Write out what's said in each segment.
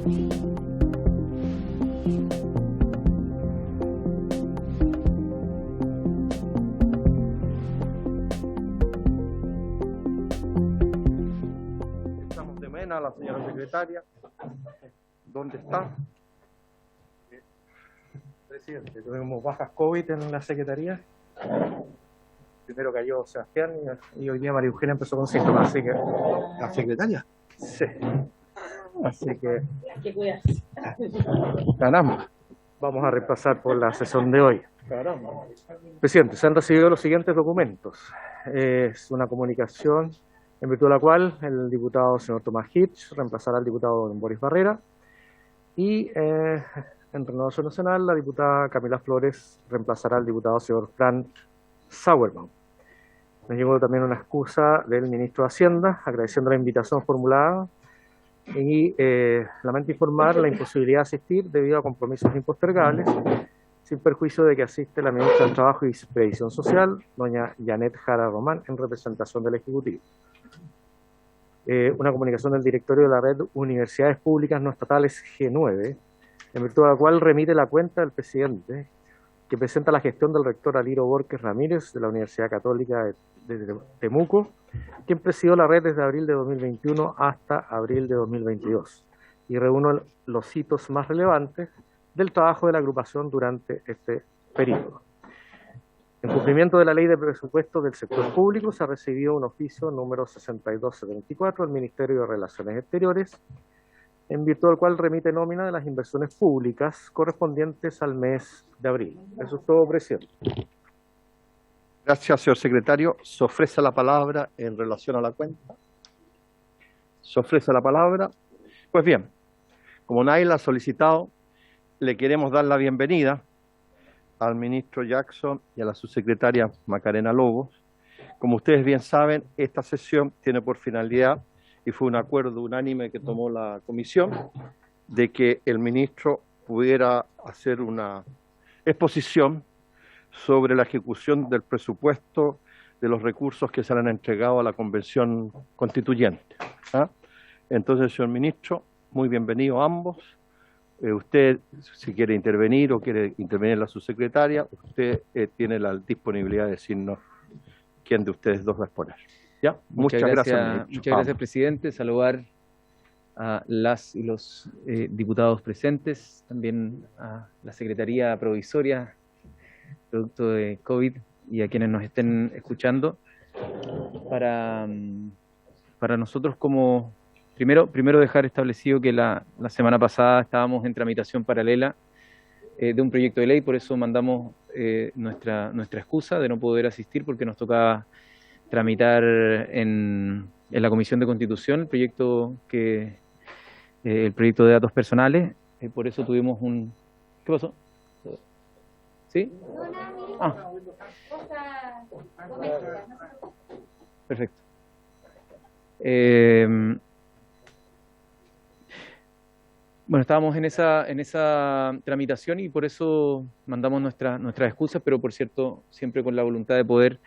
Echamos de menos a la señora secretaria. ¿Dónde está? Presidente, tuvimos bajas COVID en la secretaría. Primero cayó Sebastián y hoy día María Eugenia empezó con síntomas, así que... ¿La secretaria? Sí. Así que... Hay que cuidarse. Caramba. Vamos a repasar por la sesión de hoy. Caramba. Presidente, se han recibido los siguientes documentos. Es una comunicación en virtud de la cual el diputado señor Tomás Hitch reemplazará al diputado don Boris Barrera y en Renovación Nacional la diputada Camila Flores reemplazará al diputado señor Frank Sauerman. Me llegó también una excusa del ministro de Hacienda agradeciendo la invitación formulada y lamento informar la imposibilidad de asistir debido a compromisos impostergables, sin perjuicio de que asiste la ministra del Trabajo y Previsión Social, doña Janet Jara Román, en representación del Ejecutivo. Una comunicación del directorio de la red Universidades Públicas No Estatales G9, en virtud de la cual remite la cuenta del presidente, que presenta la gestión del rector Aliro Borges Ramírez de la Universidad Católica de Temuco, quien presidió la red desde abril de 2021 hasta abril de 2022, y reúno los hitos más relevantes del trabajo de la agrupación durante este periodo. En cumplimiento de la Ley de Presupuesto del Sector Público, se ha recibido un oficio número 6274 del Ministerio de Relaciones Exteriores, en virtud del cual remite nómina de las inversiones públicas correspondientes al mes de abril. Eso es todo, presidente. Gracias, señor secretario. Se ofrece la palabra en relación a la cuenta. Se ofrece la palabra. Pues bien, como nadie la ha solicitado, le queremos dar la bienvenida al ministro Jackson y a la subsecretaria Macarena Lobos. Como ustedes bien saben, esta sesión tiene por finalidad, y fue un acuerdo unánime que tomó la comisión, de que el ministro pudiera hacer una exposición sobre la ejecución del presupuesto de los recursos que se le han entregado a la Convención Constituyente. ¿Ah? Entonces, señor ministro, muy bienvenido a ambos. Usted, si quiere intervenir o quiere intervenir la subsecretaria, usted tiene la disponibilidad de decirnos quién de ustedes dos va a exponer. ¿Ya? Muchas gracias, ministro. Muchas gracias, presidente. Saludar a las y los diputados presentes, también a la Secretaría Provisoria, producto de COVID, y a quienes nos estén escuchando. Para nosotros como... Primero dejar establecido que la semana pasada estábamos en tramitación paralela de un proyecto de ley, por eso mandamos nuestra excusa de no poder asistir, porque nos tocaba tramitar en la Comisión de Constitución el proyecto de datos personales. Por eso tuvimos un... ¿Qué pasó? ¿Sí? Ah. Perfecto. Bueno, estábamos en esa tramitación y por eso mandamos nuestras excusas, pero por cierto, siempre con la voluntad de poder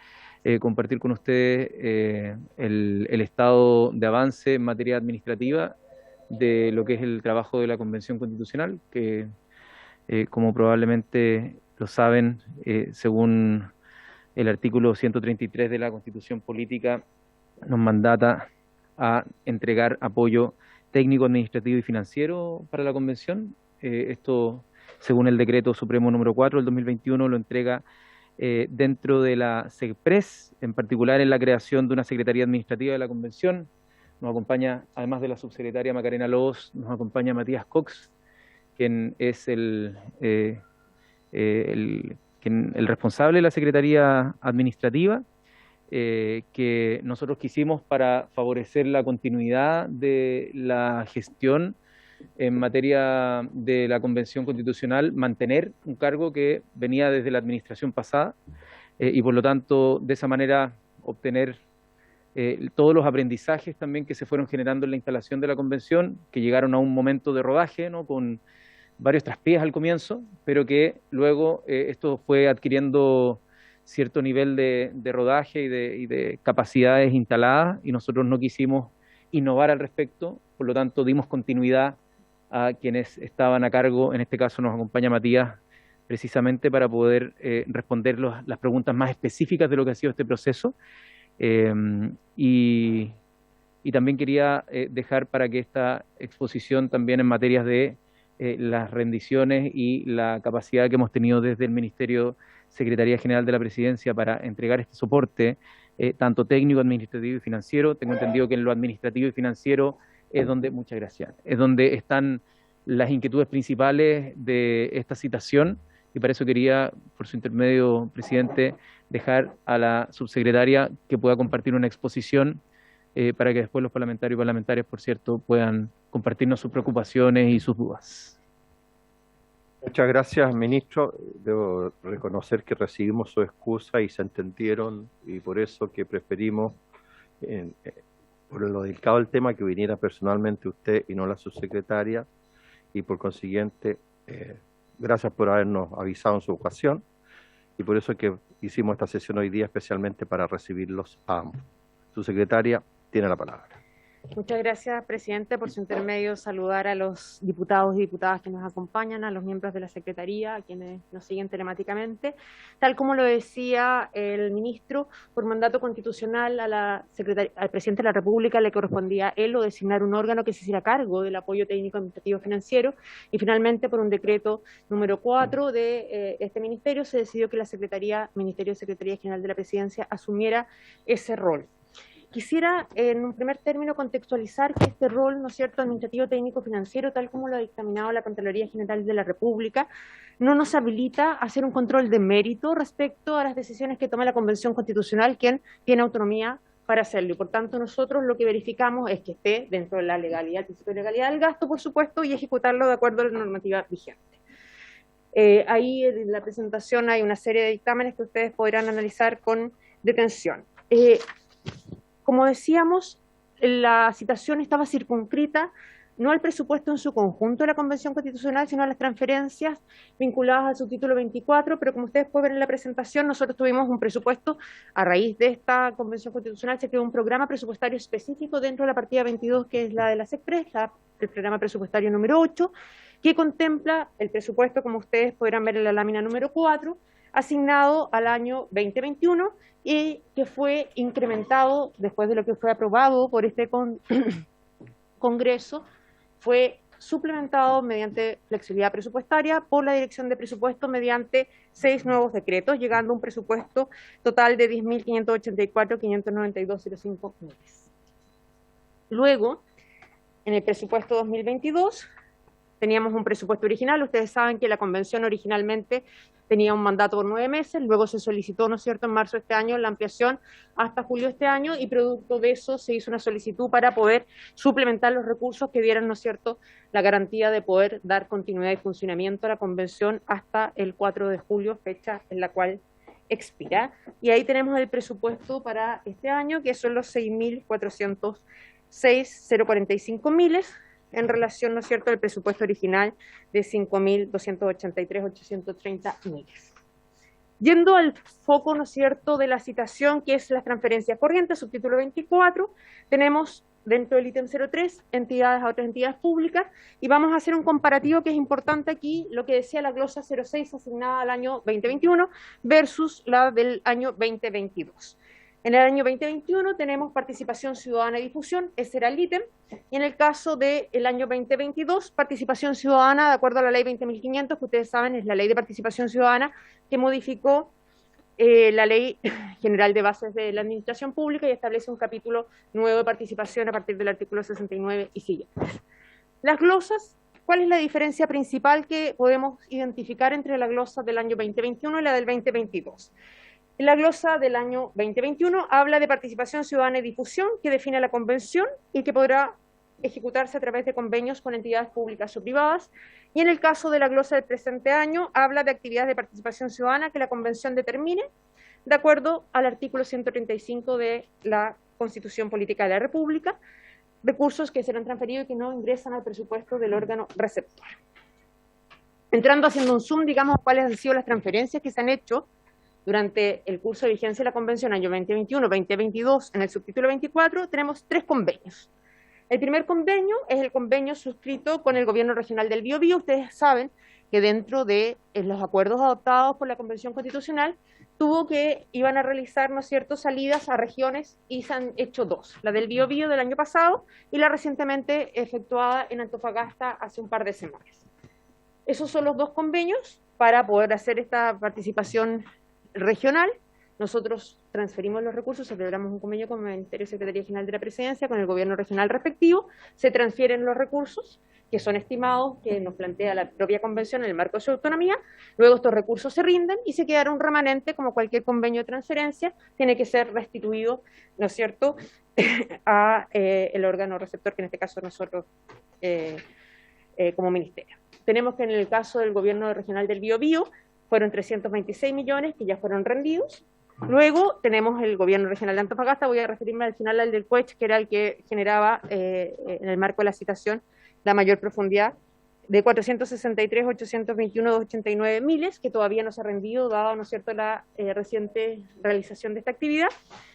compartir con ustedes el estado de avance en materia administrativa de lo que es el trabajo de la Convención Constitucional, que como probablemente lo saben, según el artículo 133 de la Constitución Política, nos mandata a entregar apoyo técnico, administrativo y financiero para la Convención. Esto, según el Decreto Supremo número 4 del 2021, lo entrega dentro de la SECPRES, en particular en la creación de una Secretaría Administrativa de la Convención. Nos acompaña, además de la subsecretaria Macarena Lobos, nos acompaña Matías Cox, quien es el responsable de la Secretaría Administrativa, que nosotros quisimos para favorecer la continuidad de la gestión en materia de la Convención Constitucional, mantener un cargo que venía desde la administración pasada y por lo tanto de esa manera obtener todos los aprendizajes también que se fueron generando en la instalación de la Convención, que llegaron a un momento de rodaje, ¿no?, con varios traspiés al comienzo, pero que luego esto fue adquiriendo cierto nivel de rodaje y de capacidades instaladas, y nosotros no quisimos innovar al respecto, por lo tanto dimos continuidad a quienes estaban a cargo. En este caso nos acompaña Matías precisamente para poder responder las preguntas más específicas de lo que ha sido este proceso. Y también quería dejar para que esta exposición también en materias de las rendiciones y la capacidad que hemos tenido desde el Ministerio Secretaría General de la Presidencia para entregar este soporte, tanto técnico, administrativo y financiero. Tengo entendido que en lo administrativo y financiero es donde, muchas gracias, es donde están las inquietudes principales de esta citación, y para eso quería, por su intermedio, presidente, dejar a la subsecretaria que pueda compartir una exposición para que después los parlamentarios y parlamentarias, por cierto, puedan compartirnos sus preocupaciones y sus dudas. Muchas gracias, ministro. Debo reconocer que recibimos su excusa y se entendieron, y por eso que preferimos, por lo delicado del tema, que viniera personalmente usted y no la subsecretaria, y por consiguiente, gracias por habernos avisado en su ocasión, y por eso que hicimos esta sesión hoy día especialmente para recibirlos a ambos. Su secretaria tiene la palabra. Muchas gracias, presidente. Por su intermedio, saludar a los diputados y diputadas que nos acompañan, a los miembros de la Secretaría, a quienes nos siguen telemáticamente. Tal como lo decía el ministro, por mandato constitucional al presidente de la República le correspondía a él o designar un órgano que se hiciera cargo del apoyo técnico administrativo financiero, y finalmente por un decreto número 4 de este ministerio se decidió que la Ministerio de Secretaría General de la Presidencia asumiera ese rol. Quisiera, en un primer término, contextualizar que este rol, ¿no es cierto?, administrativo técnico financiero, tal como lo ha dictaminado la Contraloría General de la República, no nos habilita a hacer un control de mérito respecto a las decisiones que toma la Convención Constitucional, quien tiene autonomía para hacerlo. Y por tanto, nosotros lo que verificamos es que esté dentro de la legalidad, el principio de legalidad del gasto, por supuesto, y ejecutarlo de acuerdo a la normativa vigente. Ahí en la presentación hay una serie de dictámenes que ustedes podrán analizar con detención. Como decíamos, la citación estaba circunscrita no al presupuesto en su conjunto de la Convención Constitucional, sino a las transferencias vinculadas al subtítulo 24, pero como ustedes pueden ver en la presentación, nosotros tuvimos un presupuesto, a raíz de esta Convención Constitucional se creó un programa presupuestario específico dentro de la partida 22, que es la de la SECPRES, el programa presupuestario número 8, que contempla el presupuesto, como ustedes podrán ver en la lámina número 4, asignado al año 2021, y que fue incrementado después de lo que fue aprobado por este Congreso, fue suplementado mediante flexibilidad presupuestaria por la Dirección de Presupuesto mediante 6 nuevos decretos, llegando a un presupuesto total de 10.584.592,05 millones. Luego, en el presupuesto 2022, teníamos un presupuesto original. Ustedes saben que la convención originalmente tenía un mandato por 9 meses, luego se solicitó, ¿no es cierto?, en marzo de este año la ampliación hasta julio de este año, y producto de eso se hizo una solicitud para poder suplementar los recursos que dieran, ¿no es cierto?, la garantía de poder dar continuidad y funcionamiento a la convención hasta el 4 de julio, fecha en la cual expira. Y ahí tenemos el presupuesto para este año, que son los 6.406,045 miles, en relación, ¿no es cierto?, al presupuesto original de 5.283,830 miles. Yendo al foco, ¿no es cierto?, de la citación, que es las transferencias corrientes, subtítulo 24, tenemos dentro del ítem 03 entidades a otras entidades públicas, y vamos a hacer un comparativo que es importante aquí, lo que decía la glosa 06 asignada al año 2021 versus la del año 2022. En el año 2021 tenemos participación ciudadana y difusión, ese era el ítem, y en el caso del año 2022, participación ciudadana, de acuerdo a la ley 20.500, que ustedes saben es la ley de participación ciudadana, que modificó la ley general de bases de la administración pública y establece un capítulo nuevo de participación a partir del artículo 69 y siguientes. Las glosas, ¿cuál es la diferencia principal que podemos identificar entre la glosa del año 2021 y la del 2022? La glosa del año 2021 habla de participación ciudadana y difusión, que define la convención y que podrá ejecutarse a través de convenios con entidades públicas o privadas. Y en el caso de la glosa del presente año, habla de actividades de participación ciudadana que la convención determine, de acuerdo al artículo 135 de la Constitución Política de la República, recursos que serán transferidos y que no ingresan al presupuesto del órgano receptor. Entrando, haciendo un zoom, digamos, cuáles han sido las transferencias que se han hecho durante el curso de vigencia de la Convención año 2021-2022 en el subtítulo 24, tenemos 3 convenios. El primer convenio es el convenio suscrito con el Gobierno Regional del Biobío. Ustedes saben que dentro de los acuerdos adoptados por la Convención Constitucional iban a realizar, ¿no es cierto?, salidas a regiones, y se han hecho dos, la del Biobío del año pasado y la recientemente efectuada en Antofagasta hace un par de semanas. Esos son los dos convenios para poder hacer esta participación regional. Nosotros transferimos los recursos, celebramos un convenio con el Ministerio de Secretaría General de la Presidencia, con el gobierno regional respectivo, se transfieren los recursos que son estimados, que nos plantea la propia convención en el marco de su autonomía. Luego estos recursos se rinden y se quedará un remanente, como cualquier convenio de transferencia, tiene que ser restituido, ¿no es cierto?, a el órgano receptor, que en este caso nosotros como ministerio. Tenemos que en el caso del gobierno regional del Biobío fueron 326 millones que ya fueron rendidos. Luego tenemos el gobierno regional de Antofagasta, voy a referirme al final al del CUECH, que era el que generaba en el marco de la citación la mayor profundidad, de 463.821.289 miles, que todavía no se ha rendido, dado, ¿no es cierto?, la reciente realización de esta actividad.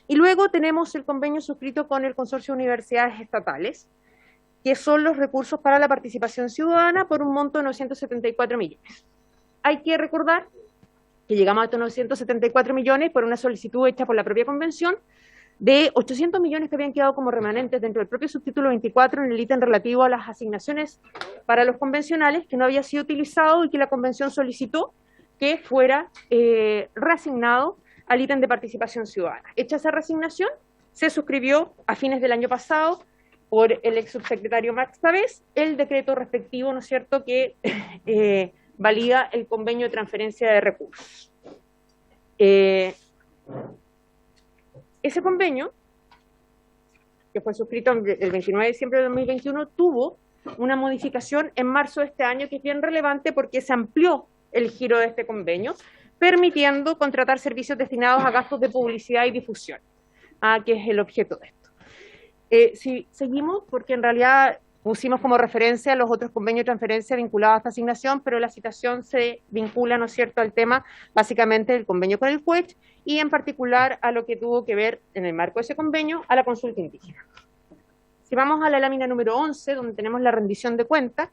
Y luego tenemos el convenio suscrito con el Consorcio de Universidades Estatales, que son los recursos para la participación ciudadana por un monto de 974 millones. Hay que recordar que llegamos a estos 974 millones por una solicitud hecha por la propia convención de 800 millones que habían quedado como remanentes dentro del propio subtítulo 24 en el ítem relativo a las asignaciones para los convencionales, que no había sido utilizado y que la convención solicitó que fuera reasignado al ítem de participación ciudadana. Hecha esa reasignación, se suscribió a fines del año pasado por el ex subsecretario Max Tavés el decreto respectivo, ¿no es cierto?, que valida el convenio de transferencia de recursos. Ese convenio, que fue suscrito el 29 de diciembre de 2021, tuvo una modificación en marzo de este año que es bien relevante porque se amplió el giro de este convenio, permitiendo contratar servicios destinados a gastos de publicidad y difusión, que es el objeto de esto. Si seguimos, porque en realidad pusimos como referencia los otros convenios de transferencia vinculados a esta asignación, pero la citación se vincula, ¿no es cierto?, al tema básicamente del convenio con el CUECH y en particular a lo que tuvo que ver en el marco de ese convenio a la consulta indígena. Si vamos a la lámina número 11, donde tenemos la rendición de cuentas,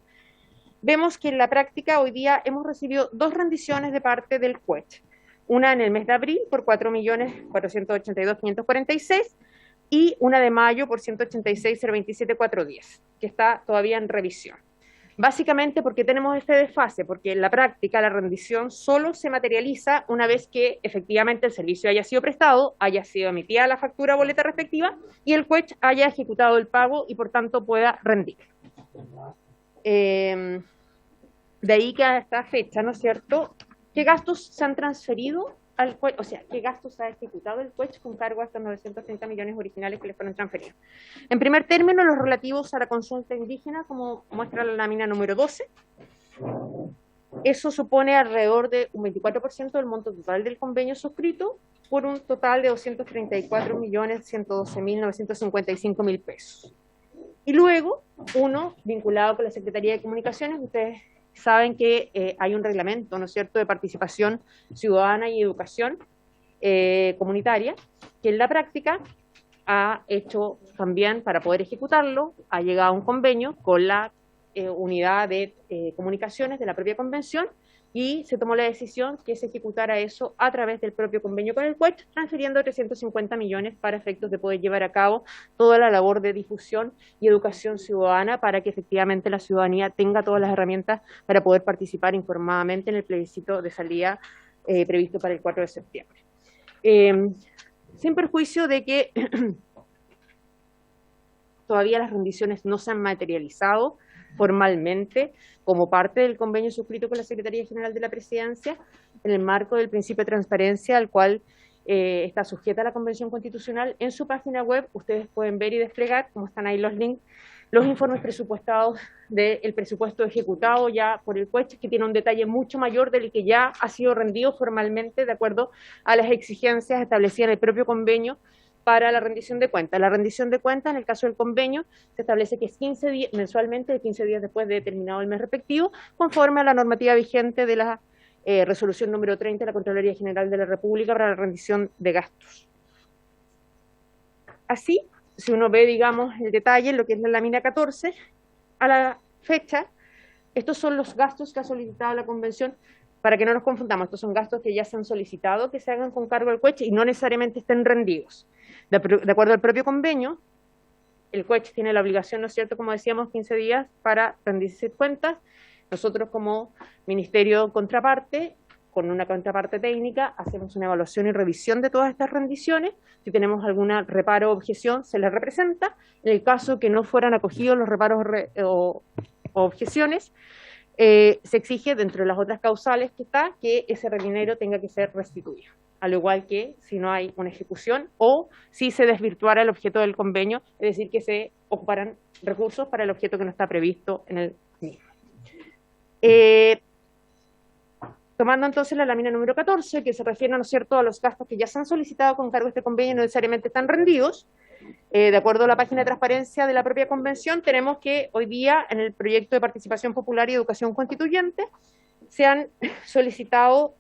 vemos que en la práctica hoy día hemos recibido dos rendiciones de parte del CUECH. Una en el mes de abril por 4.482.546 y una de mayo por 186.027.410, que está todavía en revisión. Básicamente porque tenemos este desfase, porque en la práctica la rendición solo se materializa una vez que efectivamente el servicio haya sido prestado, haya sido emitida la factura o boleta respectiva y el CUECH haya ejecutado el pago y por tanto pueda rendir. De ahí que a esta fecha, ¿no es cierto?, ¿qué gastos se han transferido al CUECH? O sea, ¿qué gastos ha ejecutado el CUECH con cargo a estos 930 millones originales que le fueron transferidos? En primer término, los relativos a la consulta indígena, como muestra la lámina número 12. Eso supone alrededor de un 24% del monto total del convenio suscrito, por un total de 234.112.955.000 pesos. Y luego, uno vinculado con la Secretaría de Comunicaciones. Ustedes saben que hay un reglamento, ¿no es cierto?, de participación ciudadana y educación comunitaria, que en la práctica ha hecho también, para poder ejecutarlo, ha llegado a un convenio con la unidad de comunicaciones de la propia convención y se tomó la decisión que se ejecutara eso a través del propio convenio con el CUECH, transfiriendo 350 millones para efectos de poder llevar a cabo toda la labor de difusión y educación ciudadana para que efectivamente la ciudadanía tenga todas las herramientas para poder participar informadamente en el plebiscito de salida previsto para el 4 de septiembre. Sin perjuicio de que todavía las rendiciones no se han materializado formalmente como parte del convenio suscrito con la Secretaría General de la Presidencia en el marco del principio de transparencia al cual está sujeta la Convención Constitucional. En su página web ustedes pueden ver y desplegar, como están ahí los links, los informes presupuestados del presupuesto ejecutado ya por el CUECH, que tiene un detalle mucho mayor del que ya ha sido rendido formalmente de acuerdo a las exigencias establecidas en el propio convenio para la rendición de cuentas. La rendición de cuentas, en el caso del convenio, se establece que es 15 días, mensualmente, 15 días después de terminado el mes respectivo, conforme a la normativa vigente de la resolución número 30 de la Contraloría General de la República para la rendición de gastos. Así, si uno ve, digamos, el detalle, lo que es la lámina 14, a la fecha, estos son los gastos que ha solicitado la convención. Para que no nos confundamos, estos son gastos que ya se han solicitado que se hagan con cargo al CUECH y no necesariamente estén rendidos. De acuerdo al propio convenio, el CUECH tiene la obligación, ¿no es cierto?, como decíamos, 15 días para rendirse cuentas. Nosotros como Ministerio Contraparte, con una contraparte técnica, hacemos una evaluación y revisión de todas estas rendiciones. Si tenemos alguna reparo o objeción, se les representa. En el caso que no fueran acogidos los reparos o objeciones, se exige, dentro de las otras causales que está, que ese dinero tenga que ser restituido, al igual que si no hay una ejecución o si se desvirtuara el objeto del convenio, es decir, que se ocuparan recursos para el objeto que no está previsto en el mismo. Tomando entonces la lámina número 14, que se refiere, ¿no es cierto?, a los gastos que ya se han solicitado con cargo a este convenio y no necesariamente están rendidos. De acuerdo a la página de transparencia de la propia convención, tenemos que hoy día en el proyecto de participación popular y educación constituyente se han solicitado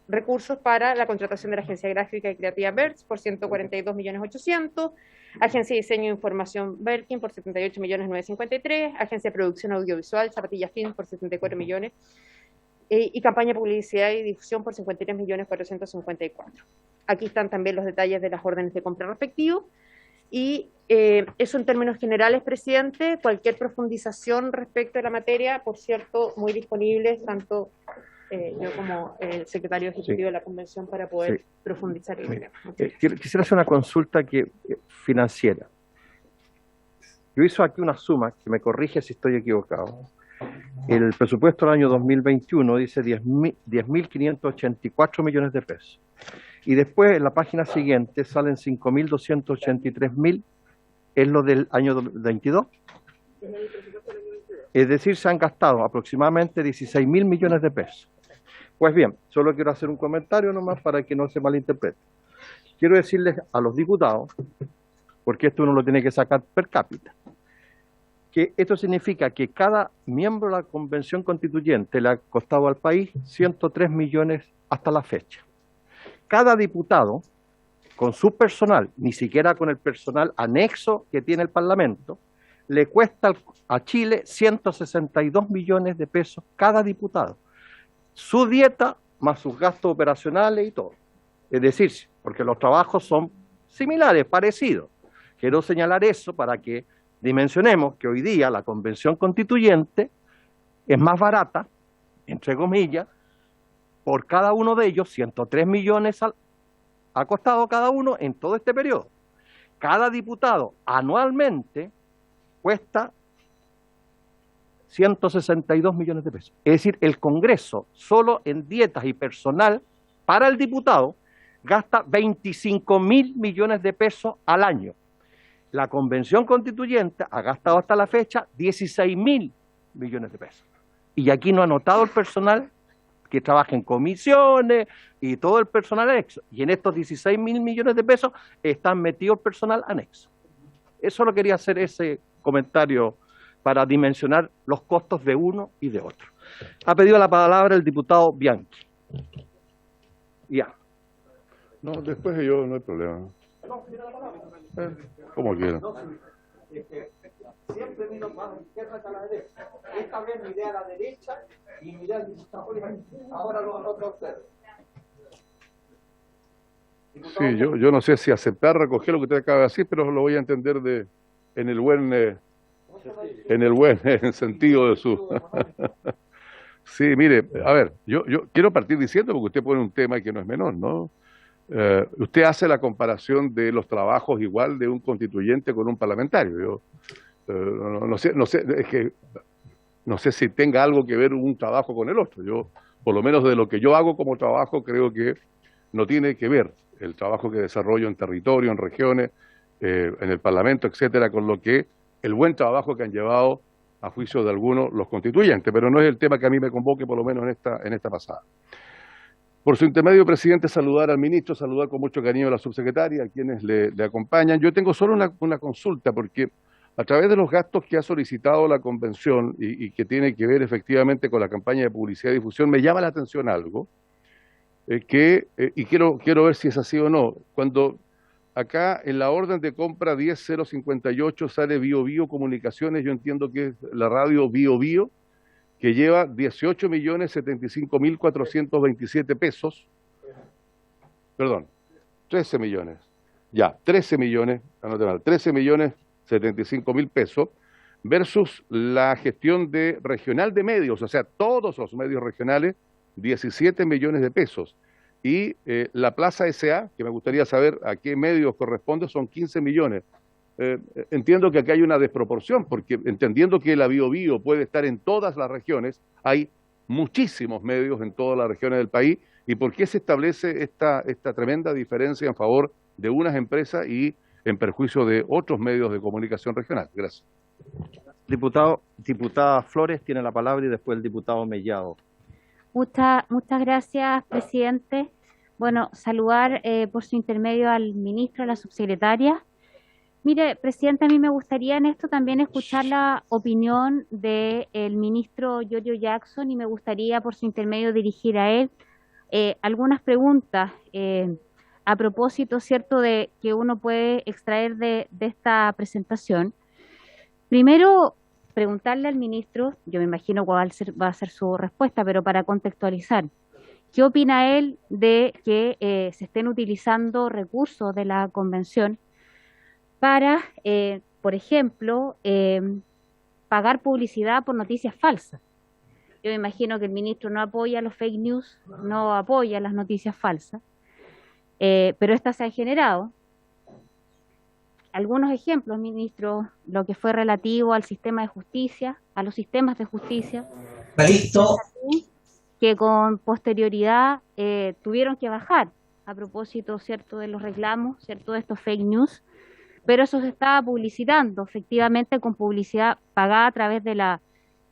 recursos para la contratación de la Agencia Gráfica y Creativa BERTS por 142.800.000, Agencia de Diseño e Información Berkin por 78.953.000, Agencia de Producción Audiovisual Zapatilla Film por 74 millones, y campaña de publicidad y difusión por 53.454.000. Aquí están también los detalles de las órdenes de compra respectivos. Y eso en términos generales, presidente. Cualquier profundización respecto a la materia, por cierto, muy disponible, tanto yo como el secretario ejecutivo de la convención, para poder profundizar en el tema. Quisiera hacer una consulta financiera. Yo hice aquí una suma, que me corrige si estoy equivocado. El presupuesto del año 2021 dice 10.584 millones de pesos. Y después en la página siguiente salen 5.283.000, es lo del año 22. Es decir, se han gastado aproximadamente 16.000 millones de pesos. Pues bien, solo quiero hacer un comentario nomás para que no se malinterprete. Quiero decirles a los diputados, porque esto uno lo tiene que sacar per cápita, que esto significa que cada miembro de la Convención Constituyente le ha costado al país 103 millones hasta la fecha. Cada diputado, con su personal, ni siquiera con el personal anexo que tiene el Parlamento, le cuesta a Chile 162 millones de pesos cada diputado. Su dieta más sus gastos operacionales y todo. Es decir, porque los trabajos son similares, parecidos. Quiero señalar eso para que dimensionemos que hoy día la Convención Constituyente es más barata, entre comillas, por cada uno de ellos, 103 millones ha costado cada uno en todo este periodo. Cada diputado anualmente cuesta 162 millones de pesos. Es decir, el Congreso, solo en dietas y personal para el diputado, gasta 25.000 millones de pesos al año. La Convención Constituyente ha gastado hasta la fecha 16.000 millones de pesos. Y aquí no ha anotado el personal que trabaja en comisiones y todo el personal anexo. Y en estos 16.000 millones de pesos están metidos el personal anexo. Eso lo quería hacer ese comentario para dimensionar los costos de uno y de otro. Ha pedido la palabra el diputado Bianchi. Ya. No, después de yo no hay problema. Como quieran. Siempre miro más a la izquierda que a la derecha. Esta vez miré a la derecha y miré al diputado. Ahora lo anoto a ustedes. Sí, yo no sé si aceptar, recoger lo que usted acaba de decir, pero lo voy a entender en el buen sentido de su... Sí, mire, a ver, yo quiero partir diciendo, porque usted pone un tema que no es menor, ¿no? Usted hace la comparación de los trabajos igual de un constituyente con un parlamentario. No sé, es que no sé si tenga algo que ver un trabajo con el otro. Yo, por lo menos de lo que yo hago como trabajo, creo que no tiene que ver el trabajo que desarrollo en territorio, en regiones, en el Parlamento, etcétera, con lo que el buen trabajo que han llevado a juicio de algunos los constituyentes, pero no es el tema que a mí me convoque, por lo menos en esta pasada. Por su intermedio, presidente, saludar al ministro, saludar con mucho cariño a la subsecretaria, a quienes le acompañan. Yo tengo solo una consulta, porque a través de los gastos que ha solicitado la convención y que tiene que ver efectivamente con la campaña de publicidad y difusión, me llama la atención algo, y quiero ver si es así o no. Cuando acá en la orden de compra 10058 sale Bio Bio Comunicaciones, yo entiendo que es la radio Bio Bio, que lleva 18.075.427 pesos, perdón, 13 millones, ya, 13 millones, anote mal, 13.075.000 pesos, versus la gestión de regional de medios, o sea, todos los medios regionales, 17 millones de pesos. Y la Plaza SA, que me gustaría saber a qué medios corresponde, son 15 millones. Entiendo que aquí hay una desproporción, porque entendiendo que la Bio Bio puede estar en todas las regiones, hay muchísimos medios en todas las regiones del país, ¿y por qué se establece esta tremenda diferencia en favor de unas empresas y en perjuicio de otros medios de comunicación regional? Gracias. Diputada Flores tiene la palabra y después el diputado Mellado. Muchas gracias, presidente. Bueno, saludar por su intermedio al ministro, a la subsecretaria. Mire, presidente, a mí me gustaría en esto también escuchar la opinión del ministro Giorgio Jackson y me gustaría por su intermedio dirigir a él algunas preguntas a propósito, ¿cierto?, de que uno puede extraer de esta presentación. Primero, preguntarle al ministro, yo me imagino cuál va a ser su respuesta, pero para contextualizar, ¿qué opina él de que se estén utilizando recursos de la convención para, por ejemplo, pagar publicidad por noticias falsas? Yo me imagino que el ministro no apoya los fake news, no apoya las noticias falsas, pero estas se han generado. Algunos ejemplos, ministro, lo que fue relativo al sistema de justicia, a los sistemas de justicia, que con posterioridad tuvieron que bajar a propósito, ¿cierto?, de los reclamos, ¿cierto?, de estos fake news, pero eso se estaba publicitando efectivamente con publicidad pagada a través de las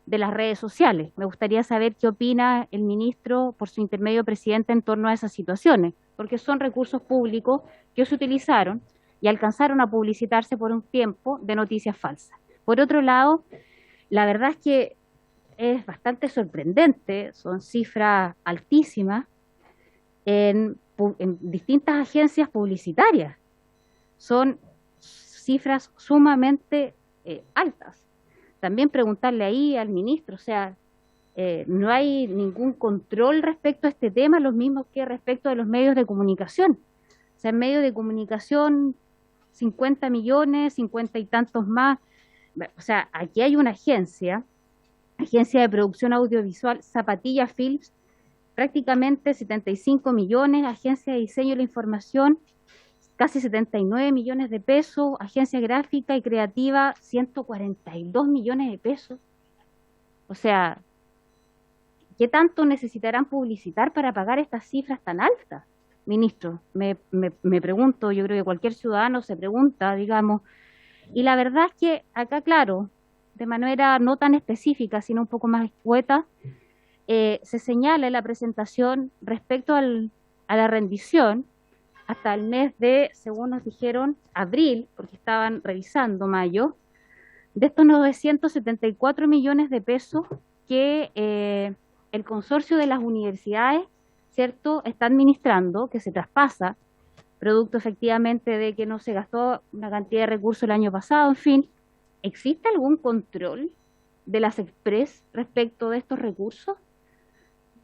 redes sociales. Me gustaría saber qué opina el ministro, por su intermedio, presidente, en torno a esas situaciones, porque son recursos públicos que se utilizaron y alcanzaron a publicitarse por un tiempo de noticias falsas. Por otro lado, la verdad es que es bastante sorprendente, son cifras altísimas en distintas agencias publicitarias. Son cifras sumamente altas. También preguntarle ahí al ministro, o sea, no hay ningún control respecto a este tema, los mismos que respecto de los medios de comunicación. O sea, en medios de comunicación, 50 millones, 50 y tantos más. O sea, aquí hay una agencia de producción audiovisual, Zapatilla Films, prácticamente 75 millones, agencia de diseño de la información, casi 79 millones de pesos, agencia gráfica y creativa, 142 millones de pesos. O sea, ¿qué tanto necesitarán publicitar para pagar estas cifras tan altas? Ministro, me pregunto, yo creo que cualquier ciudadano se pregunta, digamos, y la verdad es que acá, claro, de manera no tan específica, sino un poco más escueta, se señala en la presentación respecto a la rendición hasta el mes de, según nos dijeron, abril, porque estaban revisando mayo, de estos 974 millones de pesos que el consorcio de las universidades, ¿cierto?, está administrando, que se traspasa, producto efectivamente de que no se gastó una cantidad de recursos el año pasado, en fin. ¿Existe algún control de las Express respecto de estos recursos?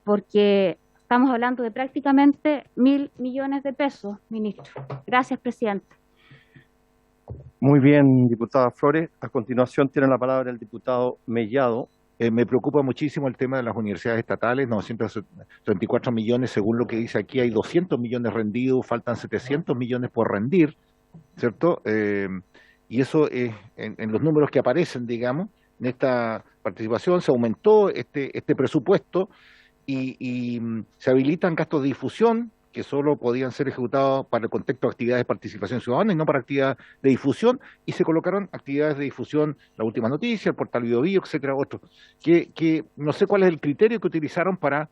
Porque estamos hablando de prácticamente 1.000 millones de pesos, ministro. Gracias, presidente. Muy bien, diputada Flores. A continuación tiene la palabra el diputado Mellado. Me preocupa muchísimo el tema de las universidades estatales, 934 millones, según lo que dice aquí, hay 200 millones rendidos, faltan 700 millones por rendir, ¿cierto? Y eso es, en los números que aparecen, digamos, en esta participación se aumentó este presupuesto y se habilitan gastos de difusión que solo podían ser ejecutados para el contexto de actividades de participación ciudadana y no para actividades de difusión, y se colocaron actividades de difusión, la última noticia, el portal Bio Bio, etcétera, otros, que no sé cuál es el criterio que utilizaron para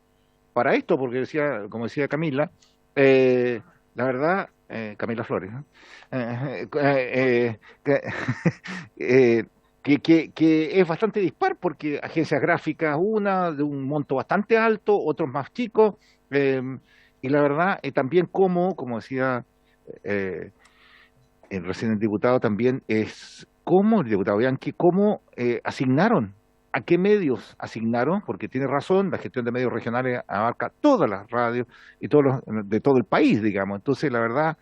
esto, porque decía, como decía Camila, la verdad, Camila Flores, ¿no? Que es bastante dispar, porque agencias gráficas, una de un monto bastante alto, otros más chicos, y la verdad, también como decía recién el diputado también, es cómo, el diputado Bianchi, cómo asignaron, a qué medios asignaron, porque tiene razón, la gestión de medios regionales abarca todas las radios y de todo el país, digamos. Entonces, la verdad,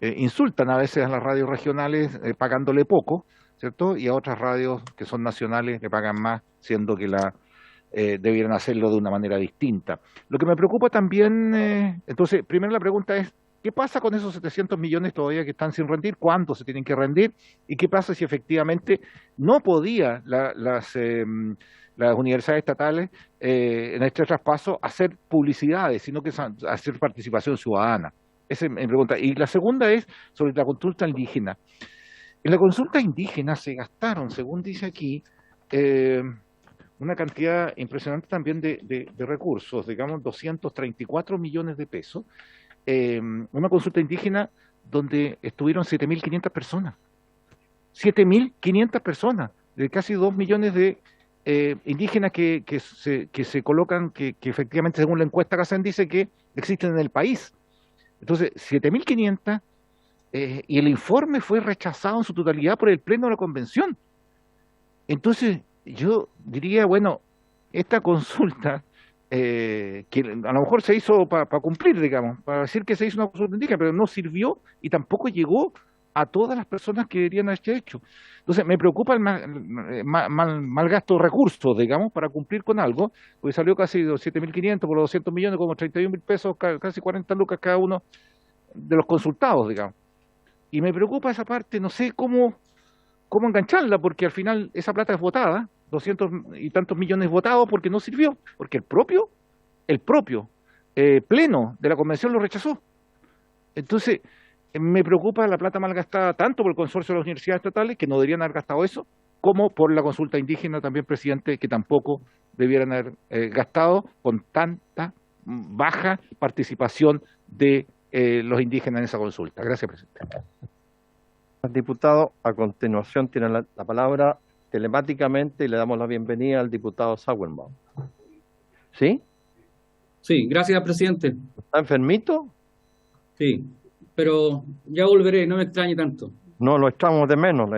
insultan a veces a las radios regionales pagándole poco, ¿cierto? Y a otras radios que son nacionales le pagan más, siendo que debieran hacerlo de una manera distinta. Lo que me preocupa también, entonces, primero la pregunta es, ¿qué pasa con esos 700 millones todavía que están sin rendir? ¿Cuándo se tienen que rendir? ¿Y qué pasa si efectivamente no podía las universidades estatales en este traspaso hacer publicidades, sino que hacer participación ciudadana? Esa es mi pregunta. Y la segunda es sobre la consulta indígena. En la consulta indígena se gastaron, según dice aquí, una cantidad impresionante también de recursos, digamos 234 millones de pesos, una consulta indígena donde estuvieron 7.500 personas. 7.500 personas, de casi 2 millones de indígenas que se colocan, que efectivamente según la encuesta que hacen dice que existen en el país. Entonces, 7.500, y el informe fue rechazado en su totalidad por el Pleno de la Convención. Entonces, yo diría, bueno, esta consulta, que a lo mejor se hizo para cumplir, digamos, para decir que se hizo una consulta indígena, pero no sirvió y tampoco llegó a todas las personas que deberían haber hecho. Entonces, me preocupa el mal gasto de recursos, digamos, para cumplir con algo, porque salió casi 7.500 por los 200 millones, como 31.000 pesos, casi 40 lucas cada uno de los consultados, digamos. Y me preocupa esa parte, no sé cómo engancharla, porque al final esa plata es votada, 200 y tantos millones votados porque no sirvió, porque el propio Pleno de la Convención lo rechazó. Entonces, me preocupa la plata mal gastada tanto por el consorcio de las universidades estatales, que no deberían haber gastado eso, como por la consulta indígena también, presidente, que tampoco debieran haber gastado con tanta baja participación de los indígenas en esa consulta. Gracias, presidente. Diputado, a continuación tiene la palabra telemáticamente y le damos la bienvenida al diputado Sauerbaum. ¿Sí? Sí, gracias, presidente. ¿Está enfermito? Sí, pero ya volveré, no me extrañe tanto. No, lo echamos de menos.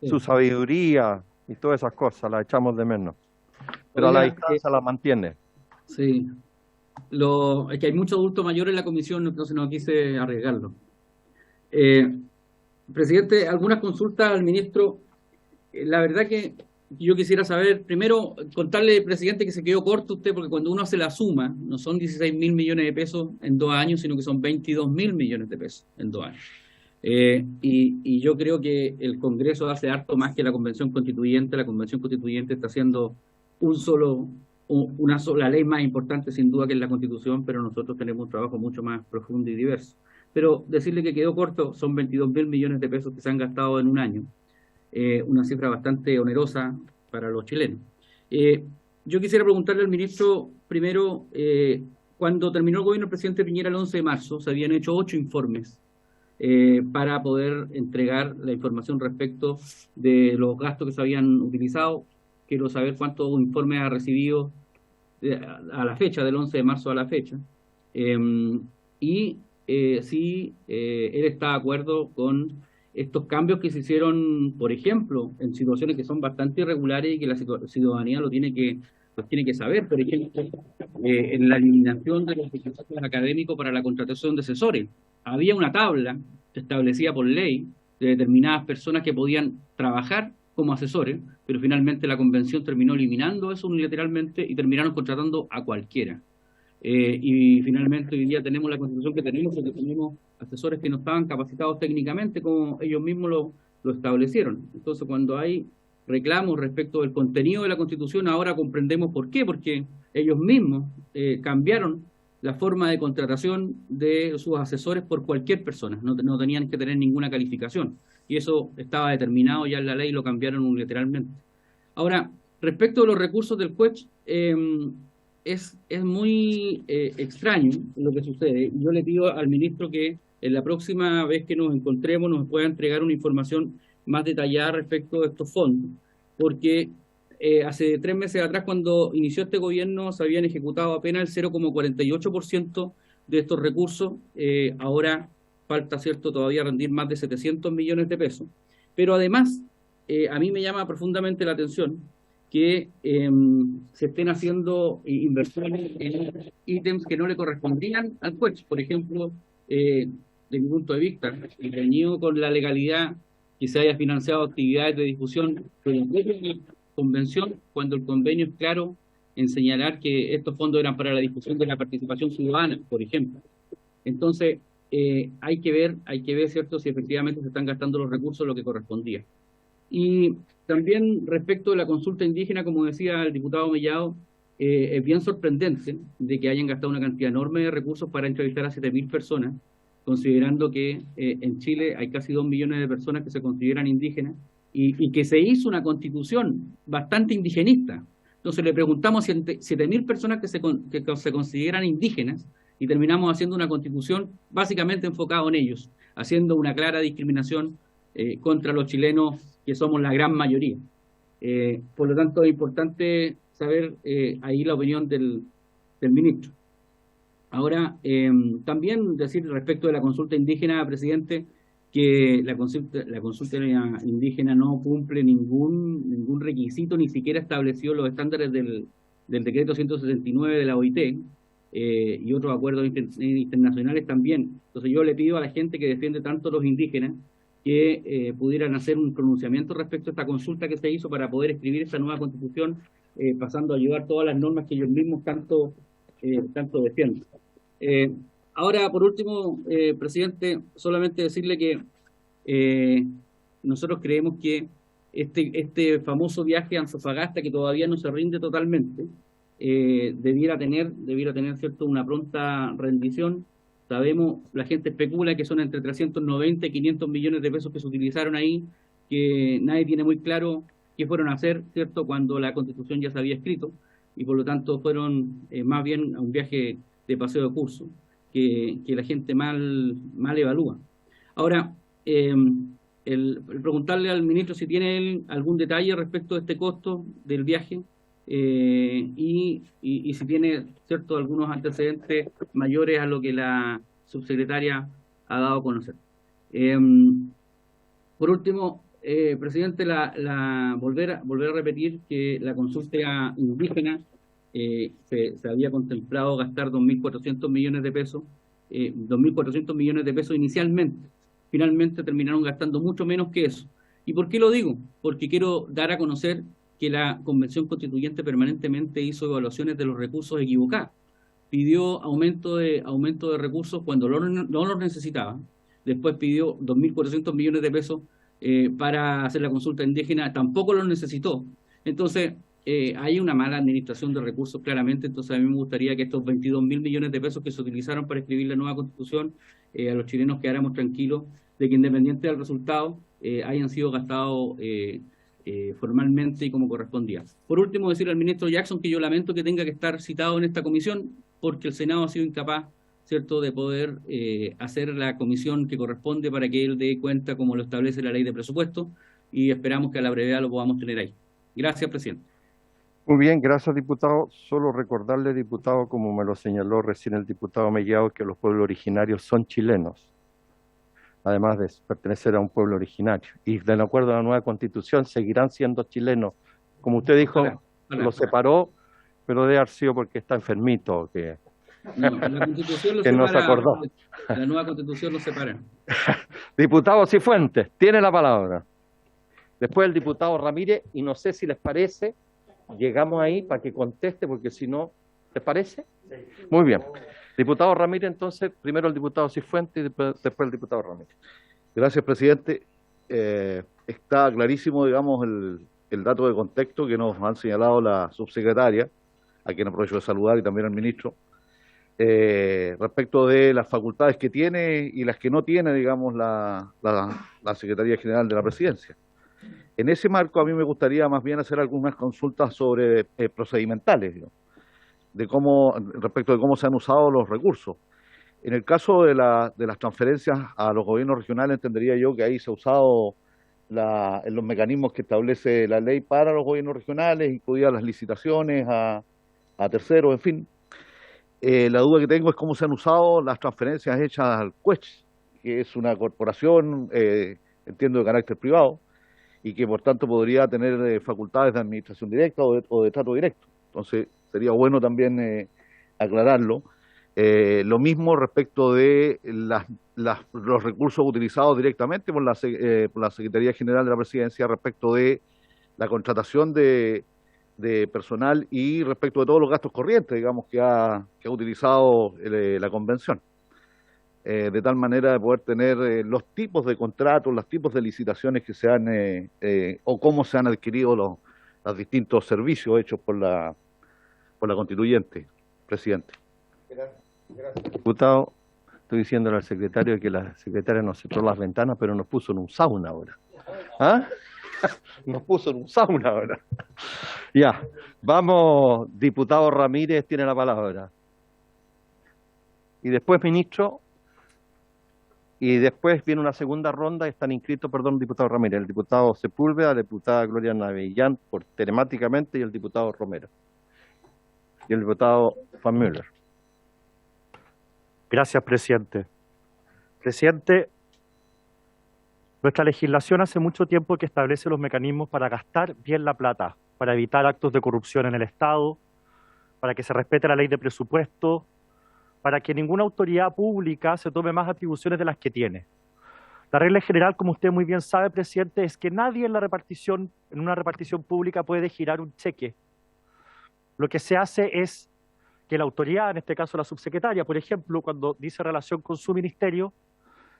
Sí. Su sabiduría y todas esas cosas la echamos de menos. Pero a la distancia la mantiene. Sí. Es que hay muchos adultos mayores en la comisión, entonces no quise arriesgarlo. Presidente, algunas consultas al ministro. La verdad que yo quisiera saber, primero, contarle, presidente, que se quedó corto usted, porque cuando uno hace la suma, no son 16.000 millones de pesos en 2 años, sino que son 22.000 millones de pesos en 2 años. Y yo creo que el Congreso hace harto más que la Convención Constituyente. La Convención Constituyente está haciendo una sola ley más importante, sin duda, que es la Constitución, pero nosotros tenemos un trabajo mucho más profundo y diverso. Pero decirle que quedó corto, son 22.000 millones de pesos que se han gastado en 1 año. Una cifra bastante onerosa para los chilenos. Yo quisiera preguntarle al ministro, primero, cuando terminó el gobierno del presidente Piñera el 11 de marzo, se habían hecho 8 informes para poder entregar la información respecto de los gastos que se habían utilizado. Quiero saber cuántos informes ha recibido a la fecha, del 11 de marzo a la fecha. Si él está de acuerdo con estos cambios que se hicieron, por ejemplo, en situaciones que son bastante irregulares y que la ciudadanía los tiene que saber. Por ejemplo, en la eliminación de los requisitos académicos para la contratación de asesores. Había una tabla establecida por ley de determinadas personas que podían trabajar como asesores, pero finalmente la convención terminó eliminando eso unilateralmente y terminaron contratando a cualquiera. Y finalmente hoy día tenemos la constitución que tenemos, porque tenemos asesores que no estaban capacitados técnicamente como ellos mismos lo establecieron. Entonces, cuando hay reclamos respecto del contenido de la constitución, ahora comprendemos por qué, porque ellos mismos cambiaron la forma de contratación de sus asesores por cualquier persona, no tenían que tener ninguna calificación, y eso estaba determinado ya en la ley y lo cambiaron unilateralmente. Ahora, respecto de los recursos del CUECH, es muy extraño lo que sucede. Yo le pido al ministro que en la próxima vez que nos encontremos nos pueda entregar una información más detallada respecto de estos fondos, porque hace 3 meses atrás, cuando inició este gobierno, se habían ejecutado apenas el 0,48% de estos recursos. Ahora falta, ¿cierto?, todavía rendir más de 700 millones de pesos. Pero además, a mí me llama profundamente la atención que se estén haciendo inversiones en ítems que no le correspondían al COECH. Por ejemplo, de mi punto de vista, reñido con la legalidad que se haya financiado actividades de difusión de la propia convención, cuando el convenio es claro en señalar que estos fondos eran para la difusión de la participación ciudadana, por ejemplo. Entonces, hay que ver, ¿cierto?, si efectivamente se están gastando los recursos lo que correspondía. Y también respecto de la consulta indígena, como decía el diputado Mellado, es bien sorprendente de que hayan gastado una cantidad enorme de recursos para entrevistar a 7.000 personas, considerando que en Chile hay casi 2 millones de personas que se consideran indígenas y que se hizo una constitución bastante indigenista. Entonces le preguntamos a 7.000 personas que se consideran indígenas y terminamos haciendo una constitución básicamente enfocada en ellos, haciendo una clara discriminación contra los chilenos, que somos la gran mayoría. Por lo tanto, es importante saber ahí la opinión del ministro. Ahora, también decir respecto de la consulta indígena, presidente, que la consulta indígena no cumple ningún requisito, ni siquiera estableció los estándares del decreto 169 de la OIT, y otros acuerdos internacionales también. Entonces yo le pido a la gente que defiende tanto los indígenas que pudieran hacer un pronunciamiento respecto a esta consulta que se hizo para poder escribir esta nueva constitución, pasando a llevar todas las normas que ellos mismos tanto defienden. Ahora, por último, presidente, solamente decirle que nosotros creemos que este famoso viaje a Antofagasta, que todavía no se rinde totalmente, debiera tener, ¿cierto?, una pronta rendición. Sabemos, la gente especula que son entre 390 y 500 millones de pesos que se utilizaron ahí, que nadie tiene muy claro qué fueron a hacer, ¿cierto?, cuando la Constitución ya se había escrito, y por lo tanto fueron más bien a un viaje de paseo de curso, que la gente mal evalúa. Ahora, el preguntarle al ministro si tiene él algún detalle respecto de este costo del viaje, y si tiene, ¿cierto?, algunos antecedentes mayores a lo que la subsecretaria ha dado a conocer. Por último, presidente, volver a repetir que la consulta indígena se había contemplado gastar 2.400 millones de pesos, 2.400 millones de pesos inicialmente. Finalmente terminaron gastando mucho menos que eso. ¿Y por qué lo digo? Porque quiero dar a conocer que la Convención Constituyente permanentemente hizo evaluaciones de los recursos equivocadas. Pidió aumento de recursos cuando no los necesitaba. Después pidió 2.400 millones de pesos para hacer la consulta indígena, tampoco los necesitó. Entonces, hay una mala administración de recursos claramente. Entonces, a mí me gustaría que estos 22.000 millones de pesos que se utilizaron para escribir la nueva Constitución, a los chilenos quedáramos tranquilos de que, independiente del resultado, hayan sido gastados formalmente y como correspondía. Por último, decirle al ministro Jackson que yo lamento que tenga que estar citado en esta comisión, porque el Senado ha sido incapaz, ¿cierto?, de poder hacer la comisión que corresponde para que él dé cuenta como lo establece la ley de presupuesto, y esperamos que a la brevedad lo podamos tener ahí. Gracias, presidente. Muy bien, gracias, diputado. Solo recordarle, diputado, como me lo señaló recién el diputado Mellado, que los pueblos originarios son chilenos, además de pertenecer a un pueblo originario. Y de acuerdo a la nueva Constitución seguirán siendo chilenos. Como usted dijo, lo separó, pero debe haber sido porque está enfermito, que la Constitución lo que no se acordó. La nueva Constitución lo separa. Diputado Cifuentes, tiene la palabra. Después el diputado Ramírez, y no sé si les parece, llegamos ahí para que conteste, porque si no, ¿les parece? Sí. Muy bien. Diputado Ramírez, entonces, primero el diputado Cifuentes y después el diputado Ramírez. Gracias, presidente. Está clarísimo, digamos, el dato de contexto que nos han señalado la subsecretaria, a quien aprovecho de saludar, y también al ministro, respecto de las facultades que tiene y las que no tiene, digamos, la Secretaría General de la Presidencia. En ese marco, a mí me gustaría más bien hacer algunas consultas sobre procedimentales, digamos, respecto de cómo se han usado los recursos. En el caso de las transferencias a los gobiernos regionales, entendería yo que ahí se ha usado en los mecanismos que establece la ley para los gobiernos regionales, incluidas las licitaciones a terceros, en fin. La duda que tengo es cómo se han usado las transferencias hechas al COECH, que es una corporación, entiendo, de carácter privado, y que por tanto podría tener facultades de administración directa o de trato directo. Entonces, sería bueno también aclararlo. Lo mismo respecto de los recursos utilizados directamente por la Secretaría General de la Presidencia respecto de la contratación de personal y respecto de todos los gastos corrientes, digamos, que ha utilizado la convención. De tal manera de poder tener los tipos de contratos, los tipos de licitaciones que se han, o cómo se han adquirido los distintos servicios hechos por la constituyente, presidente. Gracias. Diputado, estoy diciéndole al secretario que la secretaria nos cerró las ventanas, pero nos puso en un sauna ahora. ¿Ah? Nos puso en un sauna ahora. Ya, vamos, diputado Ramírez tiene la palabra. Y después, ministro, y después viene una segunda ronda, están inscritos, perdón, diputado Ramírez, el diputado Sepúlveda, la diputada Gloria Navellán, por telemáticamente, y el diputado Romero. Y el diputado Van Müller. Gracias, presidente. Presidente, nuestra legislación hace mucho tiempo que establece los mecanismos para gastar bien la plata, para evitar actos de corrupción en el Estado, para que se respete la ley de presupuesto, para que ninguna autoridad pública se tome más atribuciones de las que tiene. La regla general, como usted muy bien sabe, presidente, es que nadie en una repartición pública puede girar un cheque. Lo que se hace es que la autoridad, en este caso la subsecretaria, por ejemplo, cuando dice relación con su ministerio,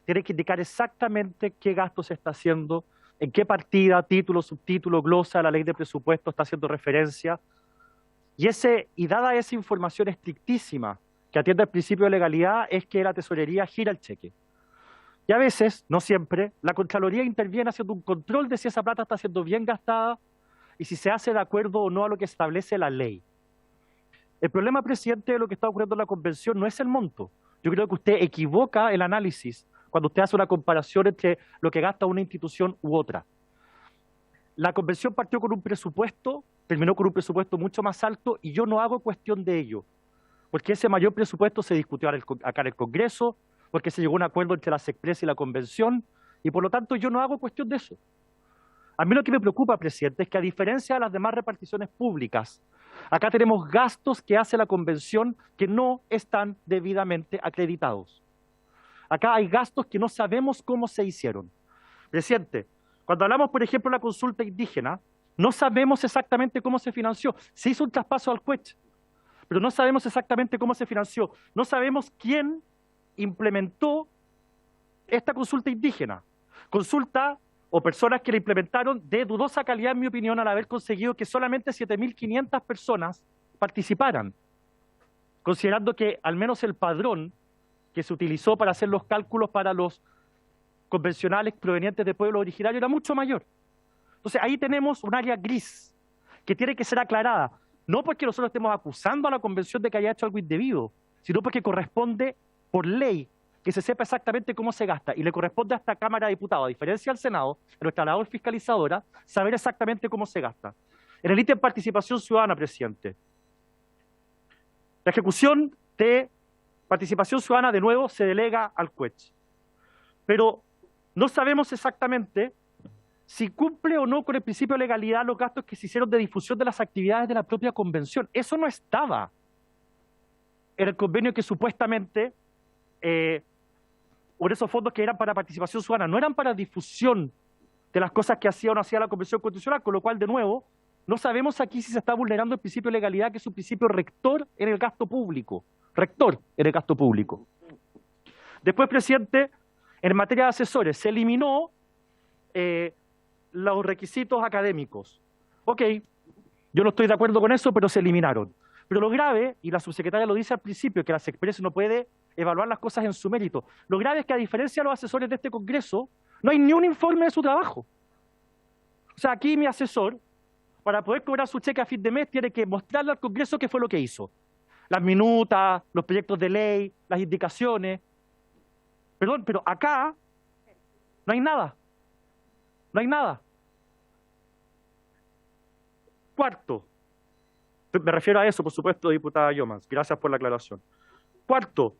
tiene que indicar exactamente qué gasto se está haciendo, en qué partida, título, subtítulo, glosa, la ley de presupuesto está haciendo referencia. Y dada esa información estrictísima que atiende al principio de legalidad, es que la tesorería gira el cheque. Y a veces, no siempre, la Contraloría interviene haciendo un control de si esa plata está siendo bien gastada y si se hace de acuerdo o no a lo que establece la ley. El problema, presidente, de lo que está ocurriendo en la convención no es el monto. Yo creo que usted equivoca el análisis cuando usted hace una comparación entre lo que gasta una institución u otra. La convención partió con un presupuesto, terminó con un presupuesto mucho más alto, y yo no hago cuestión de ello, porque ese mayor presupuesto se discutió acá en el Congreso, porque se llegó a un acuerdo entre la SECPRES y la convención, y por lo tanto yo no hago cuestión de eso. A mí lo que me preocupa, presidente, es que a diferencia de las demás reparticiones públicas, acá tenemos gastos que hace la convención que no están debidamente acreditados. Acá hay gastos que no sabemos cómo se hicieron. Presidente, cuando hablamos, por ejemplo, de la consulta indígena, no sabemos exactamente cómo se financió. Se hizo un traspaso al CUECH, pero no sabemos exactamente cómo se financió. No sabemos quién implementó esta consulta indígena. Consulta o personas que la implementaron de dudosa calidad, en mi opinión, al haber conseguido que solamente 7.500 personas participaran, considerando que al menos el padrón que se utilizó para hacer los cálculos para los convencionales provenientes de pueblos originarios era mucho mayor. Entonces ahí tenemos un área gris que tiene que ser aclarada, no porque nosotros estemos acusando a la convención de que haya hecho algo indebido, sino porque corresponde por ley que se sepa exactamente cómo se gasta, y le corresponde a esta Cámara de Diputados, a diferencia del Senado, a nuestra labor fiscalizadora, saber exactamente cómo se gasta. En el ítem participación ciudadana, presidente, la ejecución de participación ciudadana de nuevo se delega al CUECH, pero no sabemos exactamente si cumple o no con el principio de legalidad los gastos que se hicieron de difusión de las actividades de la propia convención. Eso no estaba en el convenio que supuestamente por esos fondos que eran para participación ciudadana, no eran para difusión de las cosas que hacía o no hacía la Convención Constitucional, con lo cual, de nuevo, no sabemos aquí si se está vulnerando el principio de legalidad, que es un principio rector en el gasto público. Rector en el gasto público. Después, presidente, en materia de asesores, se eliminó los requisitos académicos. Ok, yo no estoy de acuerdo con eso, pero se eliminaron. Pero lo grave, y la subsecretaria lo dice al principio, que la SECPRES no puede evaluar las cosas en su mérito. Lo grave es que, a diferencia de los asesores de este Congreso, no hay ni un informe de su trabajo. O sea, aquí mi asesor, para poder cobrar su cheque a fin de mes, tiene que mostrarle al Congreso qué fue lo que hizo. Las minutas, los proyectos de ley, las indicaciones. Perdón, pero acá no hay nada. No hay nada. Cuarto, me refiero a eso, por supuesto, diputada Yomans, gracias por la aclaración. Cuarto,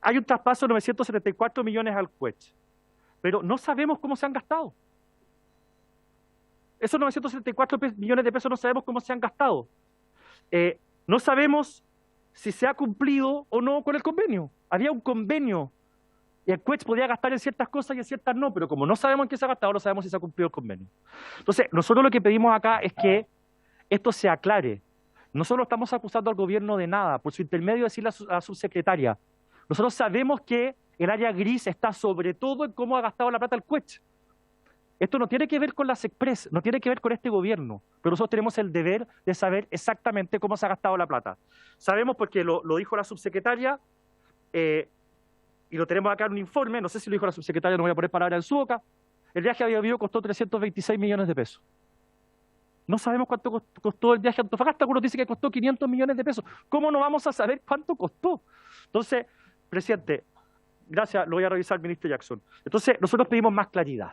Hay un traspaso de 974 millones al CUECH, pero no sabemos cómo se han gastado. Esos 974 millones de pesos no sabemos cómo se han gastado. No sabemos si se ha cumplido o no con el convenio. Había un convenio y el CUECH podía gastar en ciertas cosas y en ciertas no, pero como no sabemos en qué se ha gastado, no sabemos si se ha cumplido el convenio. Entonces, nosotros lo que pedimos acá es que esto se aclare. Nosotros estamos acusando al gobierno de nada, por su intermedio decirle a la subsecretaria. Nosotros sabemos que el área gris está sobre todo en cómo ha gastado la plata el CUECH. Esto no tiene que ver con las Express, no tiene que ver con este gobierno, pero nosotros tenemos el deber de saber exactamente cómo se ha gastado la plata. Sabemos porque lo dijo la subsecretaria, y lo tenemos acá en un informe, no sé si lo dijo la subsecretaria, no voy a poner palabras en su boca. El viaje a Biobío costó 326 millones de pesos. No sabemos cuánto costó el viaje a Antofagasta, algunos dicen que costó 500 millones de pesos. ¿Cómo no vamos a saber cuánto costó? Entonces, presidente, gracias, lo voy a revisar, ministro Jackson. Entonces, nosotros pedimos más claridad.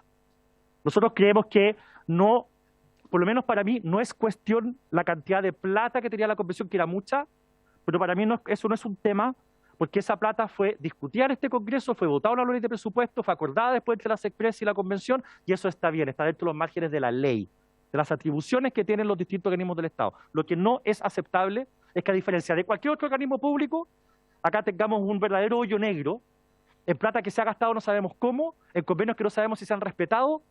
Nosotros creemos que no, por lo menos para mí, no es cuestión la cantidad de plata que tenía la convención, que era mucha, pero para mí eso no es un tema, porque esa plata fue discutida en este Congreso, fue votada en la ley de presupuesto, fue acordada después entre las Express y la convención, y eso está bien, está dentro de los márgenes de la ley, de las atribuciones que tienen los distintos organismos del Estado. Lo que no es aceptable es que, a diferencia de cualquier otro organismo público, acá tengamos un verdadero hoyo negro, en plata que se ha gastado no sabemos cómo, en convenios que no sabemos si se han respetado,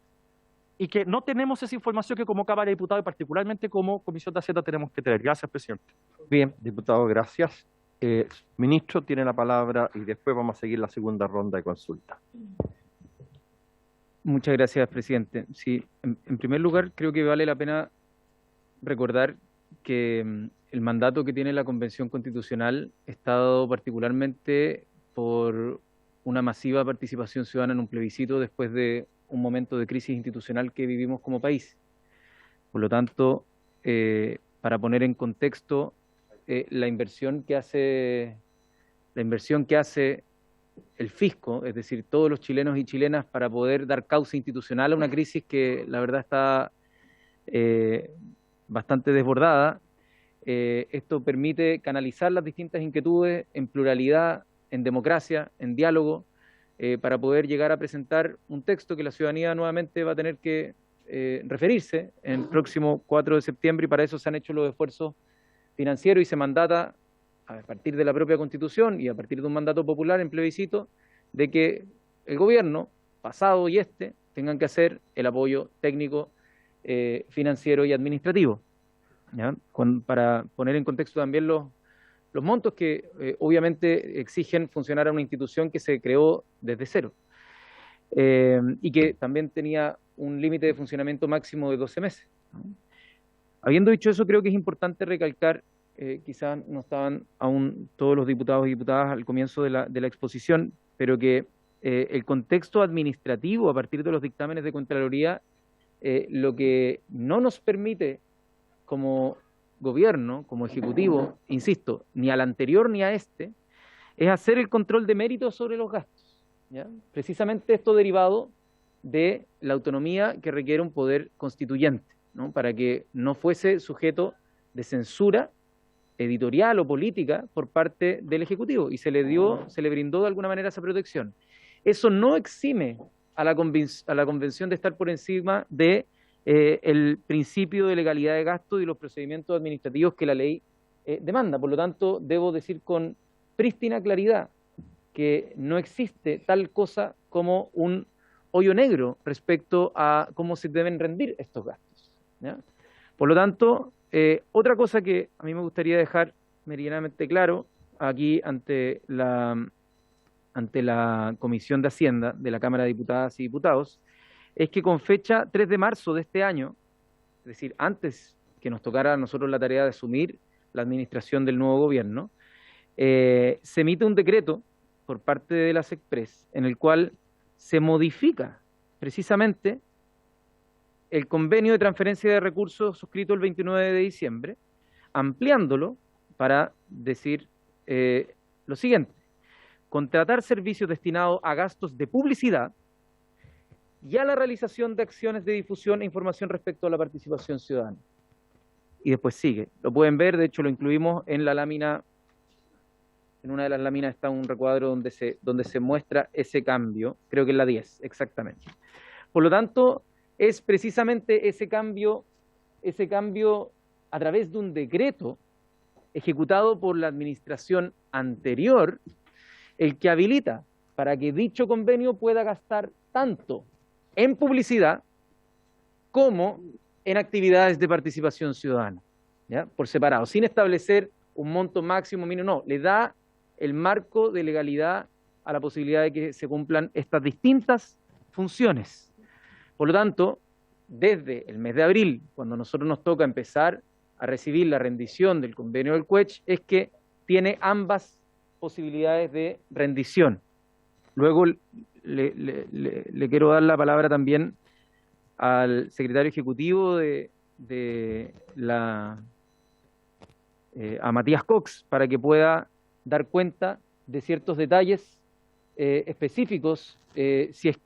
y que no tenemos esa información que como Cámara de Diputados y particularmente como Comisión de Hacienda tenemos que tener. Gracias, presidente. Bien, diputado, gracias. Ministro, tiene la palabra y después vamos a seguir la segunda ronda de consulta. Muchas gracias, presidente. Sí, en primer lugar, creo que vale la pena recordar que el mandato que tiene la Convención Constitucional está dado particularmente por una masiva participación ciudadana en un plebiscito después de un momento de crisis institucional que vivimos como país. Por lo tanto, para poner en contexto la inversión que hace el fisco, es decir, todos los chilenos y chilenas, para poder dar causa institucional a una crisis que la verdad está bastante desbordada. Esto permite canalizar las distintas inquietudes en pluralidad, en democracia, en diálogo, para poder llegar a presentar un texto que la ciudadanía nuevamente va a tener que referirse en el próximo 4 de septiembre, y para eso se han hecho los esfuerzos financieros y se mandata a partir de la propia Constitución y a partir de un mandato popular en plebiscito de que el gobierno, pasado y tengan que hacer el apoyo técnico, financiero y administrativo. ¿Ya? Para poner en contexto también los montos que obviamente exigen funcionar a una institución que se creó desde cero y que también tenía un límite de funcionamiento máximo de 12 meses. ¿No? Habiendo dicho eso, creo que es importante recalcar, quizás no estaban aún todos los diputados y diputadas al comienzo de la exposición, pero que el contexto administrativo a partir de los dictámenes de Contraloría, lo que no nos permite como gobierno, como ejecutivo, insisto, ni al anterior ni a es hacer el control de méritos sobre los gastos. ¿Ya? Precisamente esto derivado de la autonomía que requiere un poder constituyente, ¿no? Para que no fuese sujeto de censura editorial o política por parte del Ejecutivo, y se le brindó de alguna manera esa protección. Eso no exime a la Convención de estar por encima de el principio de legalidad de gasto y los procedimientos administrativos que la ley demanda. Por lo tanto, debo decir con prístina claridad que no existe tal cosa como un hoyo negro respecto a cómo se deben rendir estos gastos. ¿Ya? Por lo tanto, otra cosa que a mí me gustaría dejar meridianamente claro aquí ante la Comisión de Hacienda de la Cámara de Diputadas y Diputados es que con fecha 3 de marzo de este año, es decir, antes que nos tocara a nosotros la tarea de asumir la administración del nuevo gobierno, se emite un decreto por parte de las Express en el cual se modifica precisamente el convenio de transferencia de recursos suscrito el 29 de diciembre, ampliándolo para decir lo siguiente: contratar servicios destinados a gastos de publicidad y a la realización de acciones de difusión e información respecto a la participación ciudadana. Y después sigue, lo pueden ver, de hecho lo incluimos en la lámina en una de las láminas está un recuadro donde se muestra ese cambio, creo que es la 10, exactamente. Por lo tanto, es precisamente ese cambio a través de un decreto ejecutado por la administración anterior, el que habilita para que dicho convenio pueda gastar tanto en publicidad como en actividades de participación ciudadana, ¿ya? Por separado, sin establecer un monto máximo, mínimo, no, le da el marco de legalidad a la posibilidad de que se cumplan estas distintas funciones. Por lo tanto, desde el mes de abril, cuando a nosotros nos toca empezar a recibir la rendición del convenio del CUECH, es que tiene ambas posibilidades de rendición. Luego le quiero dar la palabra también al secretario ejecutivo a Matías Cox, para que pueda dar cuenta de ciertos detalles específicos, si es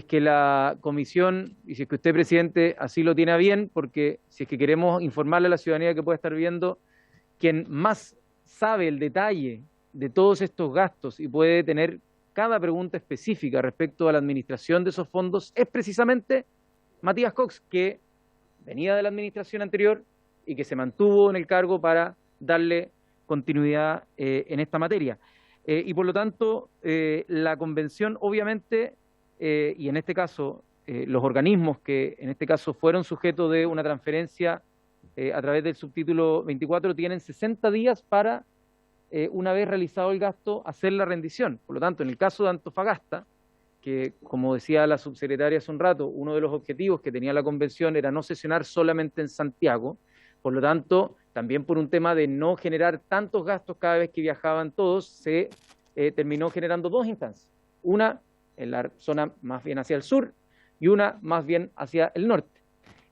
que la comisión, y si es que usted, presidente, así lo tiene a bien, porque si es que queremos informarle a la ciudadanía que puede estar viendo, quien más sabe el detalle de todos estos gastos y puede tener cada pregunta específica respecto a la administración de esos fondos, es precisamente Matías Cox, que venía de la administración anterior y que se mantuvo en el cargo para darle continuidad en esta materia. Y por lo tanto, la convención, obviamente, y en este caso, los organismos que en este caso fueron sujetos de una transferencia a través del subtítulo 24 tienen 60 días para, una vez realizado el gasto, hacer la rendición. Por lo tanto, en el caso de Antofagasta, que como decía la subsecretaria hace un rato, uno de los objetivos que tenía la convención era no sesionar solamente en Santiago, por lo tanto, también por un tema de no generar tantos gastos cada vez que viajaban todos, se terminó generando dos instancias. Una en la zona más bien hacia el sur y una más bien hacia el norte.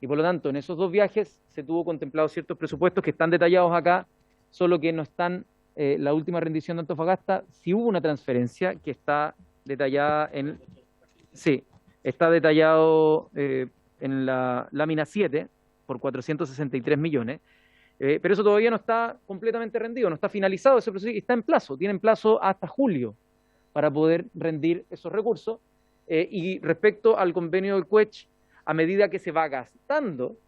Y por lo tanto, en esos dos viajes se tuvo contemplado ciertos presupuestos que están detallados acá, solo que no están, la última rendición de Antofagasta, sí hubo una transferencia que está detallada está detallado en la lámina 7 por 463 millones, pero eso todavía no está completamente rendido, no está finalizado ese proceso, y está en plazo, tienen plazo hasta julio para poder rendir esos recursos. Y respecto al convenio del CUECH, a medida que se va gastando,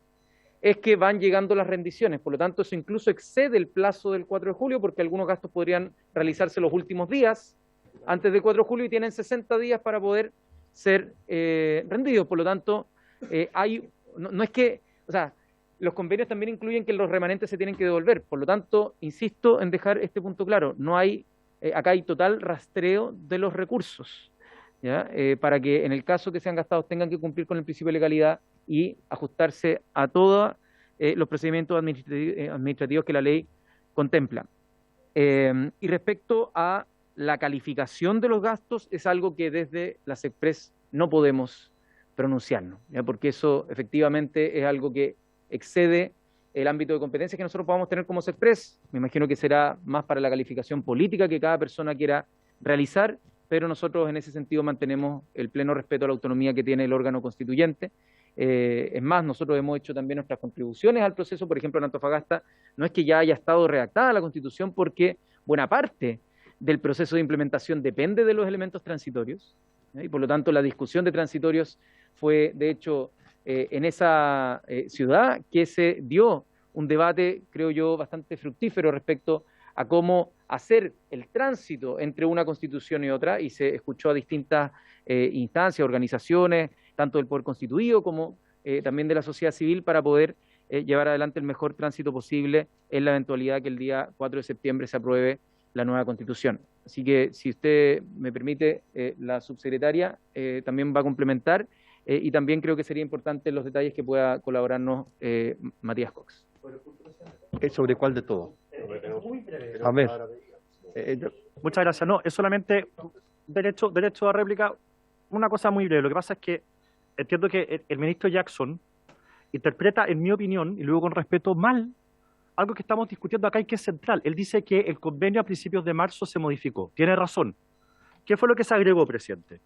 es que van llegando las rendiciones. Por lo tanto, eso incluso excede el plazo del 4 de julio, porque algunos gastos podrían realizarse los últimos días, antes del 4 de julio, y tienen 60 días para poder ser rendidos. Por lo tanto, no es que, o sea, los convenios también incluyen que los remanentes se tienen que devolver. Por lo tanto, insisto en dejar este punto claro, no hay, acá hay total rastreo de los recursos, ¿ya? Para que en el caso que sean gastados tengan que cumplir con el principio de legalidad y ajustarse a todos los procedimientos administrativos que la ley contempla. Y respecto a la calificación de los gastos, es algo que desde la SECPRES no podemos pronunciarnos, ¿ya? Porque eso efectivamente es algo que excede el ámbito de competencias que nosotros podamos tener como SECPRES. Me imagino que será más para la calificación política que cada persona quiera realizar, pero nosotros en ese sentido mantenemos el pleno respeto a la autonomía que tiene el órgano constituyente. Es más, nosotros hemos hecho también nuestras contribuciones al proceso. Por ejemplo, en Antofagasta no es que ya haya estado redactada la Constitución, porque buena parte del proceso de implementación depende de los elementos transitorios, ¿eh? Y por lo tanto la discusión de transitorios fue, de hecho, en esa ciudad que se dio un debate, creo yo, bastante fructífero respecto a cómo hacer el tránsito entre una constitución y otra, y se escuchó a distintas instancias, organizaciones, tanto del poder constituido como también de la sociedad civil, para poder llevar adelante el mejor tránsito posible en la eventualidad que el día 4 de septiembre se apruebe la nueva constitución. Así que, si usted me permite, la subsecretaria también va a complementar, y también creo que sería importante los detalles que pueda colaborarnos Matías Cox. ¿Sobre cuál de todo? A ver. Muchas gracias. No, es solamente derecho a réplica. Una cosa muy breve. Lo que pasa es que entiendo que el ministro Jackson interpreta, en mi opinión, y luego con respeto, mal algo que estamos discutiendo acá y que es central. Él dice que el convenio a principios de marzo se modificó. Tiene razón. ¿Qué fue lo que se agregó, presidente?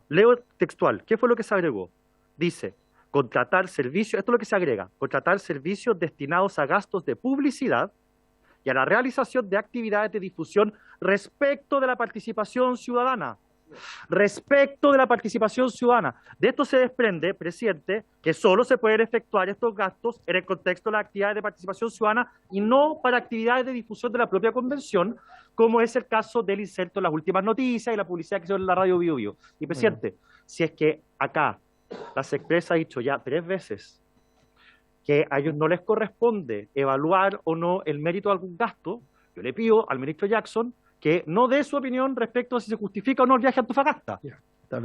Leo textual. ¿Qué fue lo que se agregó? Dice, contratar servicios, esto es lo que se agrega, contratar servicios destinados a gastos de publicidad y a la realización de actividades de difusión respecto de la participación ciudadana. Respecto de la participación ciudadana. De esto se desprende, presidente, que solo se pueden efectuar estos gastos en el contexto de las actividades de participación ciudadana y no para actividades de difusión de la propia convención, como es el caso del inserto en las últimas noticias y la publicidad que se hizo en la radio Bio Bio. Y presidente, si es que acá la SECPRES ha dicho ya 3 veces que a ellos no les corresponde evaluar o no el mérito de algún gasto, yo le pido al ministro Jackson que no dé su opinión respecto a si se justifica o no el viaje a Antofagasta.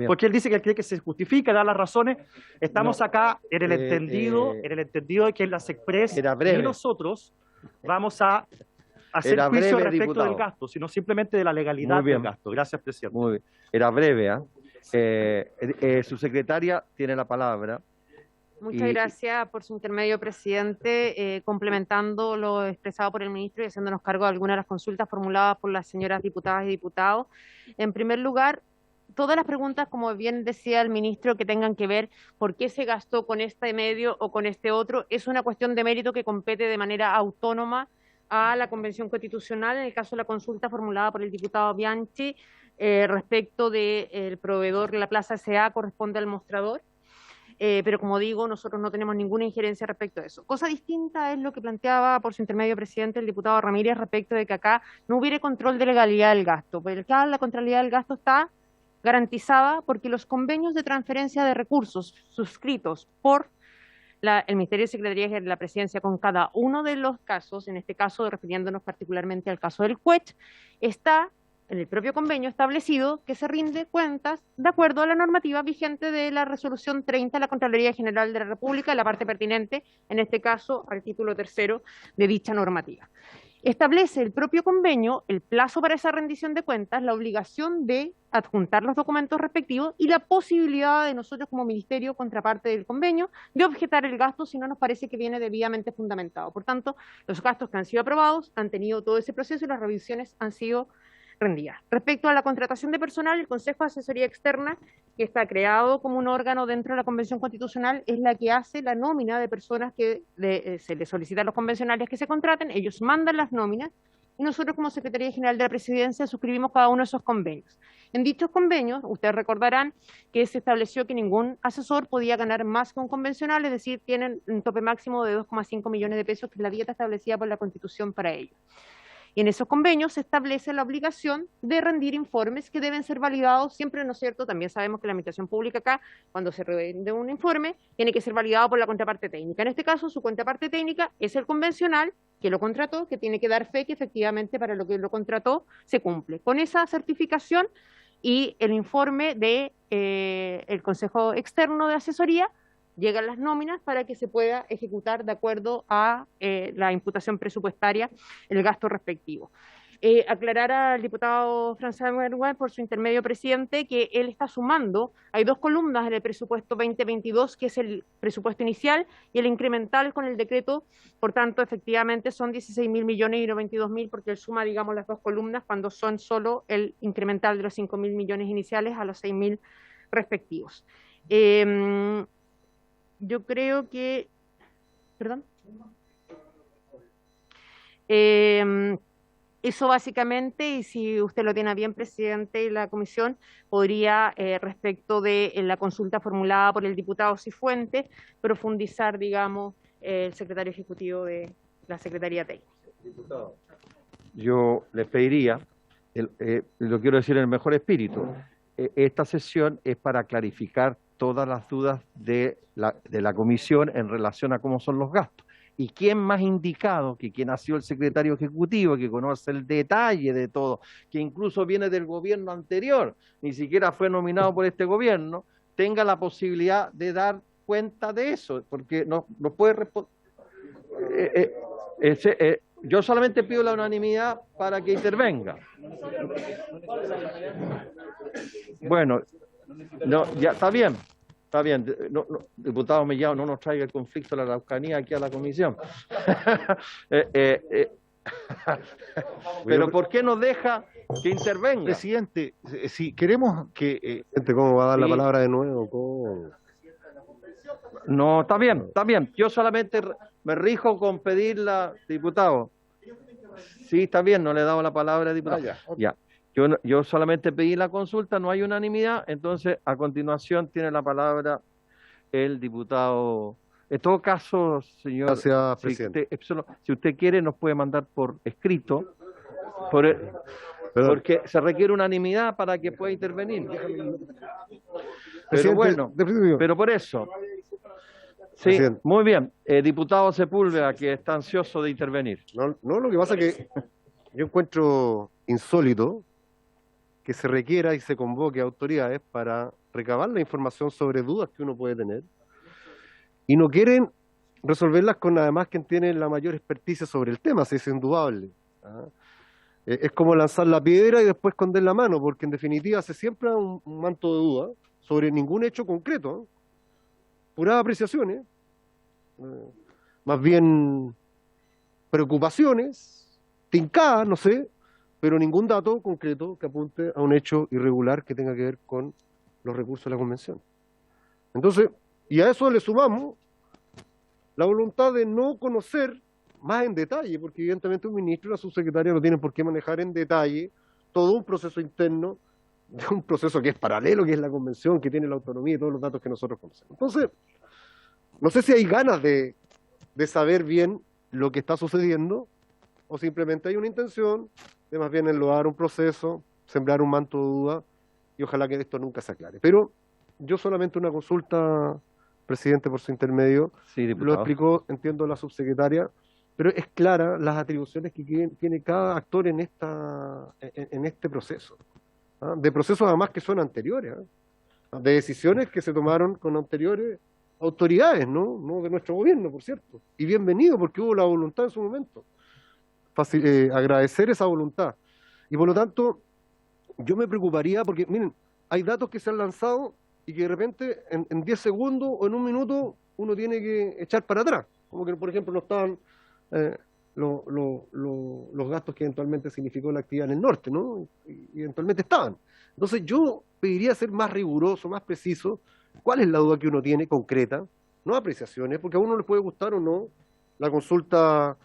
Porque él dice que él cree que se justifica, da las razones. Estamos acá en el entendido de que la SECPRES y nosotros vamos a hacer juicio respecto diputado. del gasto, sino simplemente de la legalidad del gasto. Gracias, presidente. Muy bien. Era breve, su secretaria tiene la palabra. Muchas gracias por su intermedio, presidente, complementando lo expresado por el ministro y haciéndonos cargo de algunas de las consultas formuladas por las señoras diputadas y diputados. En primer lugar, todas las preguntas, como bien decía el ministro, que tengan que ver por qué se gastó con este medio o con este otro, es una cuestión de mérito que compete de manera autónoma a la Convención Constitucional. En el caso de la consulta formulada por el diputado Bianchi, respecto del proveedor, la Plaza S.A. corresponde al mostrador. Pero como digo, nosotros no tenemos ninguna injerencia respecto a eso. Cosa distinta es lo que planteaba por su intermedio presidente el diputado Ramírez respecto de que acá no hubiera control de legalidad del gasto. Porque acá la contralegalidad del gasto está garantizada porque los convenios de transferencia de recursos suscritos por el Ministerio de Secretaría de la Presidencia con cada uno de los casos, en este caso refiriéndonos particularmente al caso del CUECH, está en el propio convenio establecido que se rinde cuentas de acuerdo a la normativa vigente de la resolución 30 de la Contraloría General de la República, la parte pertinente, en este caso, al título 3º de dicha normativa. Establece el propio convenio el plazo para esa rendición de cuentas, la obligación de adjuntar los documentos respectivos y la posibilidad de nosotros como ministerio, contraparte del convenio, de objetar el gasto si no nos parece que viene debidamente fundamentado. Por tanto, los gastos que han sido aprobados han tenido todo ese proceso y las revisiones han sido rendidas. Respecto a la contratación de personal, el Consejo de Asesoría Externa, que está creado como un órgano dentro de la Convención Constitucional, es la que hace la nómina de personas que se les solicita a los convencionales que se contraten, ellos mandan las nóminas y nosotros como Secretaría General de la Presidencia suscribimos cada uno de esos convenios. En dichos convenios, ustedes recordarán que se estableció que ningún asesor podía ganar más que un convencional, es decir, tienen un tope máximo de 2,5 millones de pesos, que es la dieta establecida por la Constitución para ellos. Y en esos convenios se establece la obligación de rendir informes que deben ser validados siempre, ¿no es cierto? También sabemos que la administración pública acá, cuando se rinde un informe, tiene que ser validado por la contraparte técnica. En este caso, su contraparte técnica es el convencional que lo contrató, que tiene que dar fe que efectivamente para lo que lo contrató se cumple. Con esa certificación y el informe de el Consejo Externo de Asesoría, llegan las nóminas para que se pueda ejecutar de acuerdo a la imputación presupuestaria el gasto respectivo. Aclarar al diputado François Merguin, por su intermedio presidente, que él está sumando, hay 2 columnas en el presupuesto 2022, que es el presupuesto inicial, y el incremental con el decreto, por tanto, efectivamente son 16.000 millones y no 22.000, porque él suma, digamos, las 2 columnas cuando son solo el incremental de los 5.000 millones iniciales a los 6.000 respectivos. Yo creo que, perdón, eso básicamente, y si usted lo tiene bien, presidente, y la comisión podría, respecto de la consulta formulada por el diputado Cifuentes, profundizar, digamos, el secretario ejecutivo de la Secretaría Técnica. Yo les pediría, lo quiero decir en el mejor espíritu, esta sesión es para clarificar todas las dudas de la comisión en relación a cómo son los gastos. ¿Y quién más indicado que quien ha sido el secretario ejecutivo, que conoce el detalle de todo, que incluso viene del gobierno anterior, ni siquiera fue nominado por este gobierno, tenga la posibilidad de dar cuenta de eso? Porque no puede responder. Yo solamente pido la unanimidad para que intervenga. Bueno, no, ya está bien. Está bien, diputado Mellado, no nos traiga el conflicto de la Araucanía aquí a la comisión. Pero ¿por qué nos deja que intervenga? Presidente, si queremos que... ¿Cómo va a dar la palabra de nuevo? ¿Cómo? No, está bien, está bien. Yo solamente me rijo con pedirla, diputado. Sí, está bien, no le he dado la palabra, diputado. ya, ok. Ya. Yo solamente pedí la consulta, no hay unanimidad, entonces a continuación tiene la palabra el diputado. En todo caso, señor, Gracias, si presidente. si usted quiere, nos puede mandar por escrito, Perdón. porque se requiere unanimidad para que pueda intervenir. Pero Presidente, bueno, pero por eso. Sí, Presidente. muy bien. Diputado Sepúlveda, que está ansioso de intervenir. No, lo que pasa es que yo encuentro insólito que se requiera y se convoque a autoridades para recabar la información sobre dudas que uno puede tener y no quieren resolverlas con además quien tiene la mayor experticia sobre el tema, si es indudable. ¿Ah? Es como lanzar la piedra y después esconder la mano, porque en definitiva se siembra un manto de duda sobre ningún hecho concreto, ¿eh? Puras apreciaciones, más bien preocupaciones, tincadas, no sé, pero ningún dato concreto que apunte a un hecho irregular que tenga que ver con los recursos de la Convención. Entonces, y a eso le sumamos la voluntad de no conocer más en detalle, porque evidentemente un ministro y una subsecretaria no tienen por qué manejar en detalle todo un proceso interno, de un proceso que es paralelo, que es la Convención, que tiene la autonomía y todos los datos que nosotros conocemos. Entonces, no sé si hay ganas de saber bien lo que está sucediendo, o simplemente hay una intención de más bien enlodar un proceso, sembrar un manto de duda, y ojalá que esto nunca se aclare. Pero yo solamente una consulta, presidente, por su intermedio, Sí, lo diputado. explicó, entiendo, la subsecretaria, pero es clara las atribuciones que tiene cada actor en este proceso. ¿Ah? De procesos además que son anteriores, ¿ah? De decisiones que se tomaron con anteriores autoridades, ¿no? No de nuestro gobierno, por cierto. Y bienvenido, porque hubo la voluntad en su momento. Agradecer esa voluntad. Y por lo tanto, yo me preocuparía, porque miren, hay datos que se han lanzado y que de repente en 10 segundos o en un minuto uno tiene que echar para atrás. Como que, por ejemplo, no estaban los gastos que eventualmente significó la actividad en el norte, ¿no? Y eventualmente estaban. Entonces yo pediría ser más riguroso, más preciso. ¿Cuál es la duda que uno tiene concreta? No apreciaciones, porque a uno le puede gustar o no la consulta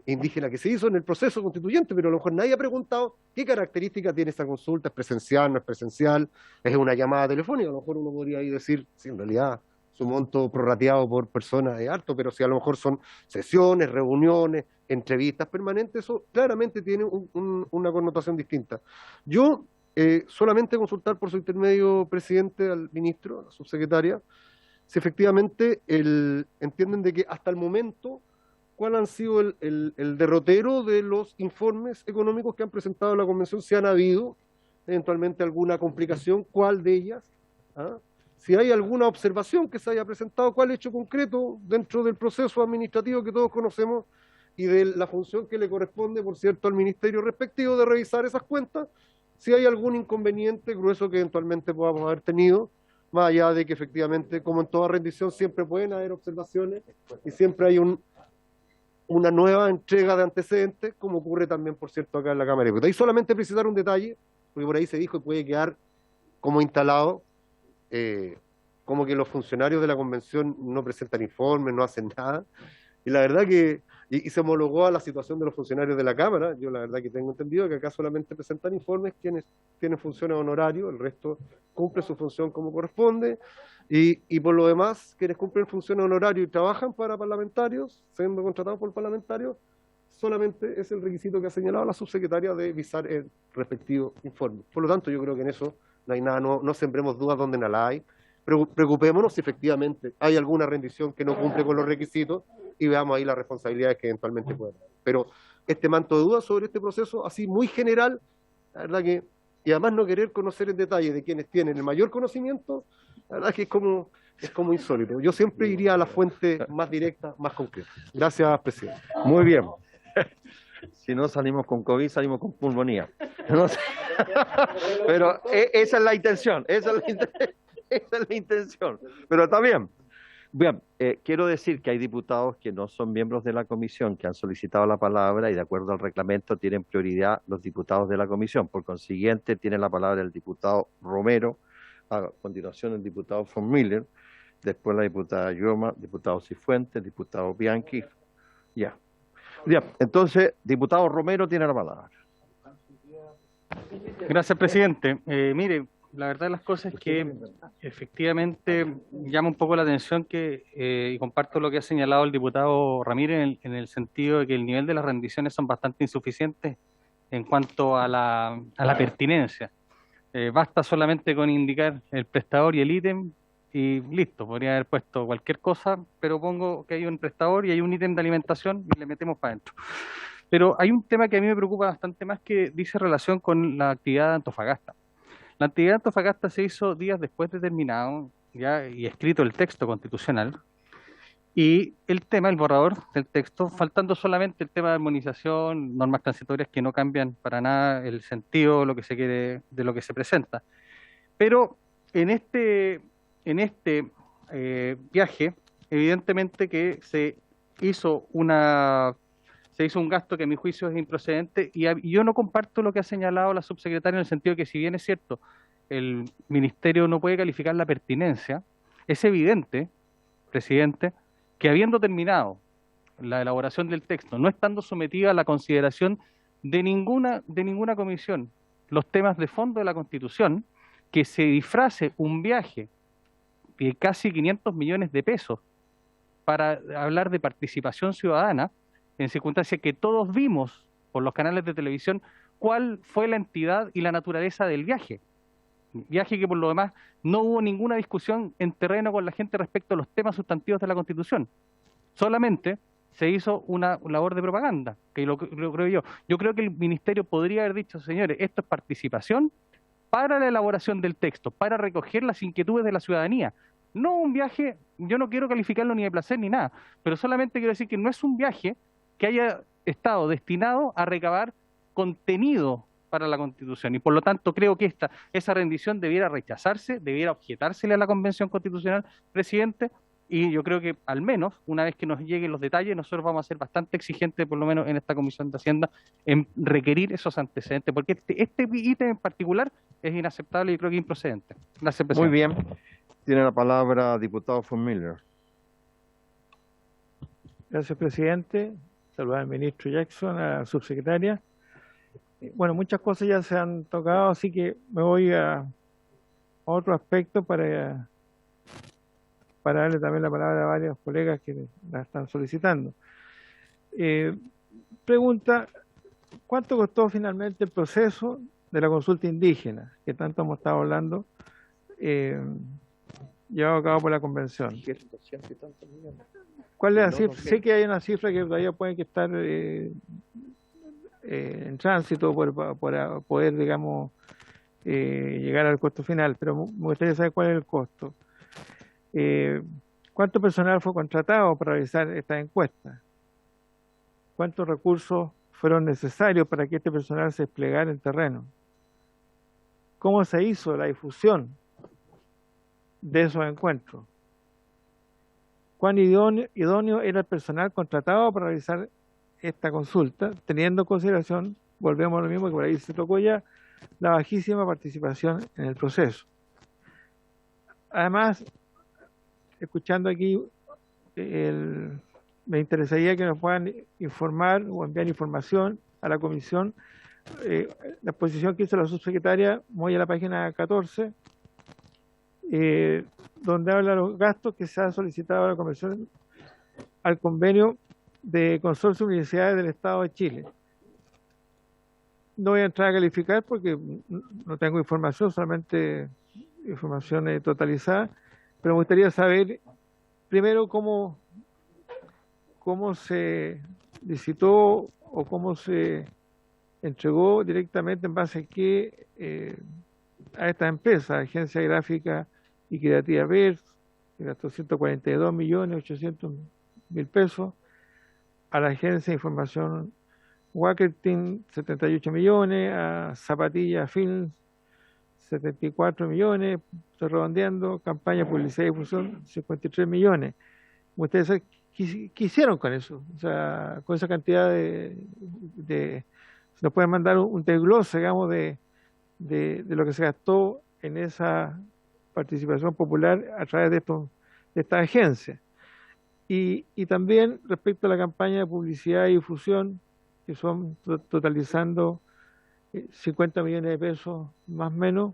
indígena que se hizo en el proceso constituyente, pero a lo mejor nadie ha preguntado qué características tiene esa consulta, es presencial, no es presencial, es una llamada telefónica. A lo mejor uno podría ahí decir, sí, en realidad su monto prorrateado por persona es harto, pero si a lo mejor son sesiones, reuniones, entrevistas permanentes, eso claramente tiene una connotación distinta. Yo solamente consultar por su intermedio, presidente, al ministro, a la subsecretaria, si efectivamente entienden de que hasta el momento cuál han sido el derrotero de los informes económicos que han presentado la Convención, si han habido eventualmente alguna complicación, cuál de ellas, ¿ah? Si hay alguna observación que se haya presentado, cuál hecho concreto dentro del proceso administrativo que todos conocemos y de la función que le corresponde, por cierto, al ministerio respectivo de revisar esas cuentas, si hay algún inconveniente grueso que eventualmente podamos haber tenido, más allá de que efectivamente, como en toda rendición, siempre pueden haber observaciones y siempre hay una nueva entrega de antecedentes, como ocurre también, por cierto, acá en la Cámara de Diputados. Y solamente precisar un detalle, porque por ahí se dijo y puede quedar como instalado, como que los funcionarios de la Convención no presentan informes, no hacen nada. Y la verdad que, y se homologó a la situación de los funcionarios de la Cámara. Yo la verdad que tengo entendido que acá solamente presentan informes quienes tienen funciones honorarios, el resto cumple su función como corresponde, y por lo demás, quienes cumplen funciones honorarios y trabajan para parlamentarios, siendo contratados por parlamentarios, solamente es el requisito que ha señalado la subsecretaria de visar el respectivo informe. Por lo tanto, yo creo que en eso no hay nada, no sembremos dudas donde no la hay. Preocupémonos si efectivamente hay alguna rendición que no cumple con los requisitos y veamos ahí las responsabilidades que eventualmente pueden haber. Pero este manto de dudas sobre este proceso, así muy general, la verdad que, y además no querer conocer en detalle de quienes tienen el mayor conocimiento, la verdad que es como insólito. Yo siempre iría a la fuente más directa, más concreta. Gracias, presidente. Muy bien. Si no salimos con COVID, salimos con pulmonía. No sé. Pero esa es la intención, esa es la intención. Pero está bien. Bien, quiero decir que hay diputados que no son miembros de la comisión, que han solicitado la palabra y de acuerdo al reglamento tienen prioridad los diputados de la comisión. Por consiguiente, tiene la palabra el diputado Romero, a continuación el diputado von Miller, después la diputada Yoma, diputado Cifuentes, diputado Bianchi. Ya. Bien, entonces, diputado Romero tiene la palabra. Gracias, presidente. Mire, la verdad de las cosas es que efectivamente llama un poco la atención que, y comparto lo que ha señalado el diputado Ramírez en el sentido de que el nivel de las rendiciones son bastante insuficientes en cuanto a la pertinencia. Basta solamente con indicar el prestador y el ítem y listo, podría haber puesto cualquier cosa, pero pongo que hay un prestador y hay un ítem de alimentación y le metemos para adentro. Pero hay un tema que a mí me preocupa bastante más que dice relación con la actividad de Antofagasta. La actividad de Antofagasta se hizo días después de terminado ya y escrito el texto constitucional y el tema, el borrador del texto, faltando solamente el tema de armonización, normas transitorias que no cambian para nada el sentido lo que se quiere, de lo que se presenta. Pero en este viaje, evidentemente que se hizo un gasto que a mi juicio es improcedente y yo no comparto lo que ha señalado la subsecretaria en el sentido de que si bien es cierto, el ministerio no puede calificar la pertinencia, es evidente, presidente, que habiendo terminado la elaboración del texto, no estando sometida a la consideración de ninguna comisión, los temas de fondo de la Constitución, que se disfrace un viaje de casi 500 millones de pesos para hablar de participación ciudadana, en circunstancias que todos vimos por los canales de televisión cuál fue la entidad y la naturaleza del viaje. Viaje que por lo demás no hubo ninguna discusión en terreno con la gente respecto a los temas sustantivos de la Constitución. Solamente se hizo una labor de propaganda, que lo creo yo. Yo creo que el ministerio podría haber dicho, señores, esto es participación para la elaboración del texto, para recoger las inquietudes de la ciudadanía. No un viaje, yo no quiero calificarlo ni de placer ni nada, pero solamente quiero decir que no es un viaje que haya estado destinado a recabar contenido para la Constitución y por lo tanto creo que esa rendición debiera rechazarse, debiera objetársele a la Convención Constitucional, presidente, y yo creo que al menos una vez que nos lleguen los detalles nosotros vamos a ser bastante exigentes, por lo menos en esta Comisión de Hacienda, en requerir esos antecedentes, porque este ítem en particular es inaceptable y creo que improcedente. Gracias, presidente. Muy bien, tiene la palabra diputado von Miller. Gracias, presidente. Saludar al ministro Jackson, a la subsecretaria. Bueno, muchas cosas ya se han tocado, así que me voy a otro aspecto para darle también la palabra a varios colegas que la están solicitando. Pregunta, ¿cuánto costó finalmente el proceso de la consulta indígena, que tanto hemos estado hablando, llevado a cabo por la convención? ¿Cuál es la cifra? Sé que hay una cifra que todavía puede que estar en tránsito para poder, digamos, llegar al costo final, pero me gustaría saber cuál es el costo. ¿Cuánto personal fue contratado para realizar esta encuesta? ¿Cuántos recursos fueron necesarios para que este personal se desplegara en terreno? ¿Cómo se hizo la difusión de esos encuentros? ¿Cuán idóneo era el personal contratado para realizar esta consulta, teniendo en consideración, volvemos a lo mismo que por ahí se tocó ya, la bajísima participación en el proceso? Además, escuchando aquí, me interesaría que nos puedan informar o enviar información a la comisión, la exposición que hizo la subsecretaria, muy a la página 14, donde habla de los gastos que se ha solicitado a la comisión al convenio de Consorcio de Universidades del Estado de Chile. No voy a entrar a calificar porque no tengo información, solamente información totalizada, pero me gustaría saber primero cómo se licitó o cómo se entregó directamente en base a qué a esta empresa, Agencia Gráfica y Creativa VERS, que gastó 142.800.000 pesos, a la Agencia de Información Wackertin 78 millones, a Zapatilla Films 74 millones, estoy redondeando, campaña publicidad y difusión 53 millones. Ustedes saben qué hicieron con eso, o sea, con esa cantidad de nos pueden mandar un desglose, digamos, de lo que se gastó en esa participación popular a través de esta agencia. Y también respecto a la campaña de publicidad y difusión, que son totalizando 50 millones de pesos más o menos,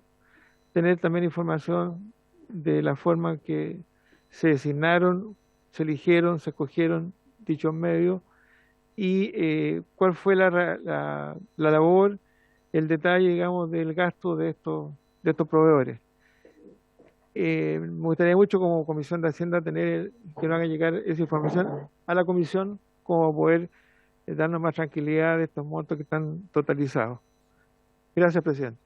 tener también información de la forma en que se designaron, se eligieron, se escogieron dichos medios y cuál fue la labor, el detalle, digamos, del gasto de estos proveedores. Me gustaría mucho como Comisión de Hacienda tener que nos hagan llegar esa información a la Comisión como poder darnos más tranquilidad de estos montos que están totalizados. Gracias, presidente.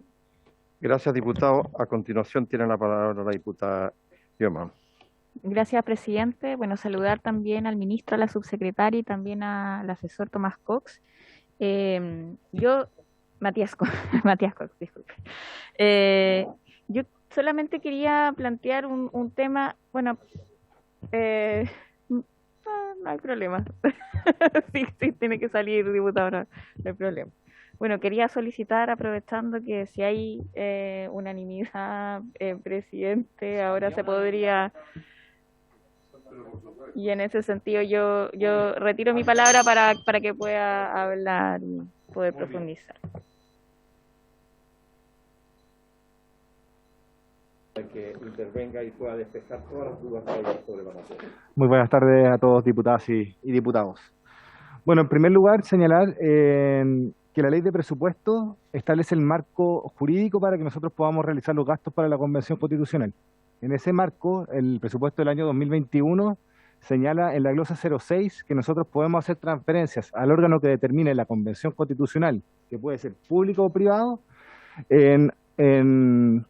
Gracias, diputado. A continuación tiene la palabra la diputada Guiomar. Gracias, presidente. Bueno, saludar también al ministro, a la subsecretaria y también al asesor Tomás Cox. Matías Cox, Matías Cox, disculpe. Yo solamente quería plantear un tema, bueno, no hay problema. Sí, tiene que salir, diputado, no hay problema. Bueno, quería solicitar, aprovechando que si hay unanimidad, presidente, ahora se podría... Y en ese sentido yo retiro mi palabra para que pueda hablar y poder profundizar. Que intervenga y pueda despejar todas las dudas que haya sobre la materia. Muy buenas tardes a todos, diputadas y diputados. Bueno, en primer lugar, señalar que la ley de presupuesto establece el marco jurídico para que nosotros podamos realizar los gastos para la Convención Constitucional. En ese marco, el presupuesto del año 2021 señala en la glosa 06 que nosotros podemos hacer transferencias al órgano que determine la Convención Constitucional, que puede ser público o privado,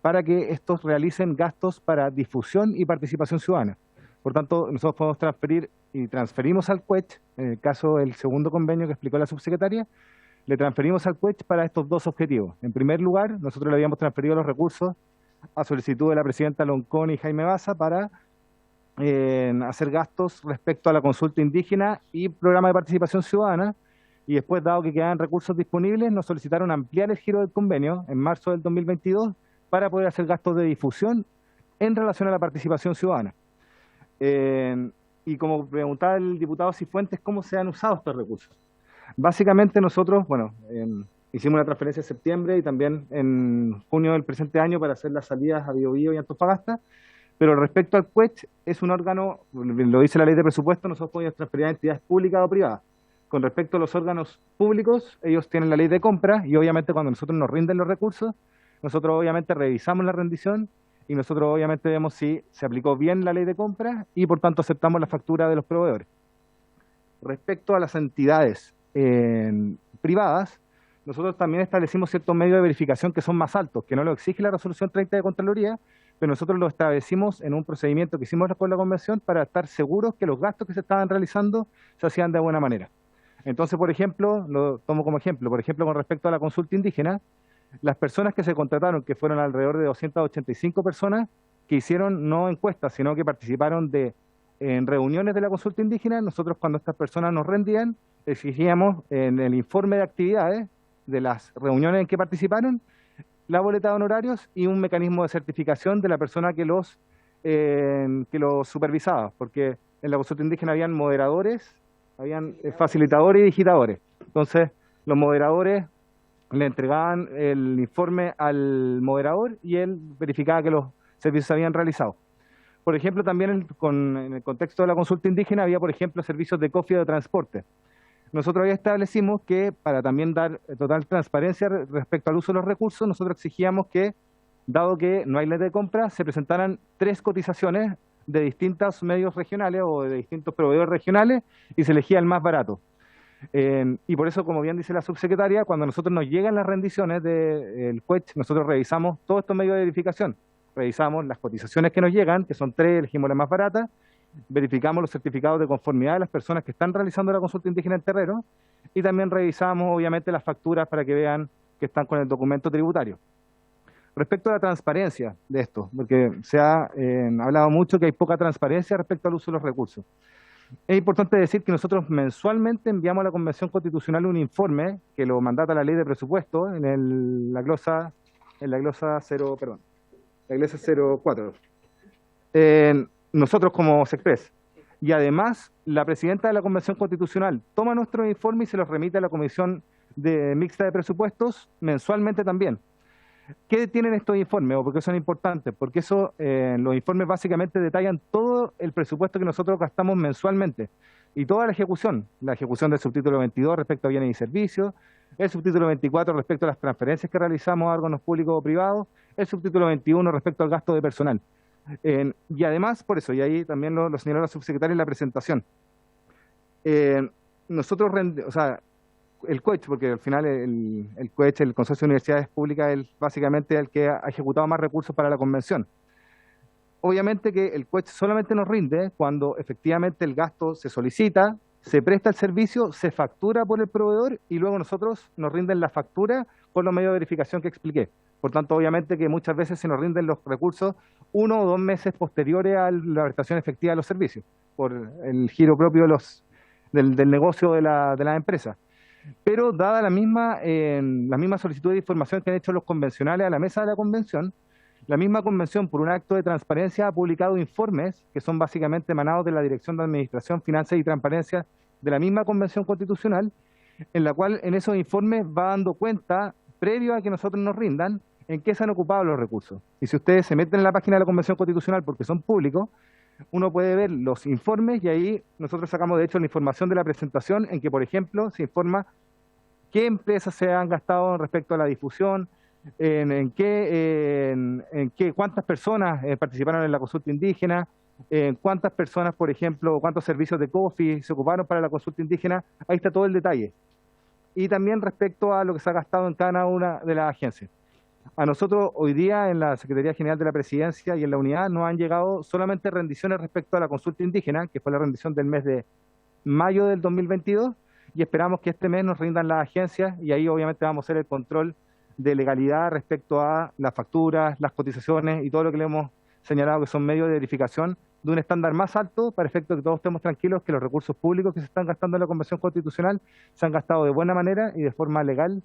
para que estos realicen gastos para difusión y participación ciudadana. Por tanto, nosotros podemos transferir y transferimos al CUECH, en el caso del segundo convenio que explicó la subsecretaria, le transferimos al CUECH para estos dos objetivos. En primer lugar, nosotros le habíamos transferido los recursos a solicitud de la presidenta Loncón y Jaime Baza para hacer gastos respecto a la consulta indígena y programa de participación ciudadana, y después, dado que quedaban recursos disponibles, nos solicitaron ampliar el giro del convenio en marzo del 2022 para poder hacer gastos de difusión en relación a la participación ciudadana. Y como preguntaba el diputado Cifuentes, ¿cómo se han usado estos recursos? Básicamente nosotros, bueno, hicimos una transferencia en septiembre y también en junio del presente año para hacer las salidas a Biobío y Antofagasta, pero respecto al CUECH, es un órgano, lo dice la ley de presupuesto, nosotros podemos transferir a entidades públicas o privadas. Con respecto a los órganos públicos, ellos tienen la ley de compra y obviamente cuando nosotros nos rinden los recursos, nosotros obviamente revisamos la rendición y nosotros obviamente vemos si se aplicó bien la ley de compra y por tanto aceptamos la factura de los proveedores. Respecto a las entidades privadas, nosotros también establecimos ciertos medios de verificación que son más altos, que no lo exige la resolución 30 de Contraloría, pero nosotros lo establecimos en un procedimiento que hicimos con la Convención para estar seguros que los gastos que se estaban realizando se hacían de buena manera. Entonces, por ejemplo, lo tomo como ejemplo, con respecto a la consulta indígena, las personas que se contrataron, que fueron alrededor de 285 personas, que hicieron no encuestas, sino que participaron en reuniones de la consulta indígena, nosotros cuando estas personas nos rendían, exigíamos en el informe de actividades de las reuniones en que participaron, la boleta de honorarios y un mecanismo de certificación de la persona que los supervisaba, porque en la consulta indígena habían moderadores, habían facilitadores y digitadores. Entonces, los moderadores le entregaban el informe al moderador y él verificaba que los servicios se habían realizado. Por ejemplo, también en el contexto de la consulta indígena había, por ejemplo, servicios de cofio de transporte. Nosotros ya establecimos que para también dar total transparencia respecto al uso de los recursos, nosotros exigíamos que, dado que no hay ley de compra, se presentaran 3 cotizaciones de distintos medios regionales o de distintos proveedores regionales y se elegía el más barato. Y por eso, como bien dice la subsecretaria, cuando nosotros nos llegan las rendiciones del CUECH, nosotros revisamos todos estos medios de verificación. Revisamos las cotizaciones que nos llegan, que son 3, elegimos la más barata, verificamos los certificados de conformidad de las personas que están realizando la consulta indígena en terreno y también revisamos, obviamente, las facturas para que vean que están con el documento tributario. Respecto a la transparencia de esto, porque se ha hablado mucho que hay poca transparencia respecto al uso de los recursos. Es importante decir que nosotros mensualmente enviamos a la Convención Constitucional un informe que lo mandata la ley de presupuesto en la glosa 04. Nosotros como SECPRES Y además, la presidenta de la Convención Constitucional toma nuestros informes y se los remite a la Comisión Mixta de Presupuestos mensualmente también. ¿Qué tienen estos informes o por qué son importantes? Porque los informes básicamente detallan todo el presupuesto que nosotros gastamos mensualmente y toda la ejecución del subtítulo 22 respecto a bienes y servicios, el subtítulo 24 respecto a las transferencias que realizamos a órganos públicos o privados, el subtítulo 21 respecto al gasto de personal. Y además, por eso, y ahí también lo señaló la subsecretaria en la presentación, nosotros, el COECH, porque al final el COECH, el Consorcio de Universidades Públicas, es básicamente el que ha ejecutado más recursos para la convención. Obviamente que el COECH solamente nos rinde cuando efectivamente el gasto se solicita, se presta el servicio, se factura por el proveedor y luego nosotros nos rinden la factura con los medios de verificación que expliqué. Por tanto, obviamente que muchas veces se nos rinden los recursos 1 o 2 meses posteriores a la prestación efectiva de los servicios, por el giro propio del negocio de la empresa. Pero dada la misma solicitud de información que han hecho los convencionales a la mesa de la convención, la misma convención, por un acto de transparencia, ha publicado informes que son básicamente emanados de la Dirección de Administración, Finanzas y Transparencia de la misma Convención Constitucional, en la cual en esos informes va dando cuenta, previo a que nosotros nos rindan, en qué se han ocupado los recursos. Y si ustedes se meten en la página de la Convención Constitucional, porque son públicos, uno puede ver los informes y ahí nosotros sacamos de hecho la información de la presentación en que, por ejemplo, se informa qué empresas se han gastado respecto a la difusión, cuántas personas participaron en la consulta indígena, cuántas personas, por ejemplo, cuántos servicios de COFI se ocuparon para la consulta indígena. Ahí está todo el detalle. Y también respecto a lo que se ha gastado en cada una de las agencias. A nosotros hoy día en la Secretaría General de la Presidencia y en la unidad nos han llegado solamente rendiciones respecto a la consulta indígena, que fue la rendición del mes de mayo del 2022, y esperamos que este mes nos rindan las agencias y ahí obviamente vamos a hacer el control de legalidad respecto a las facturas, las cotizaciones y todo lo que le hemos señalado que son medios de verificación de un estándar más alto para efecto de que todos estemos tranquilos que los recursos públicos que se están gastando en la Convención Constitucional se han gastado de buena manera y de forma legal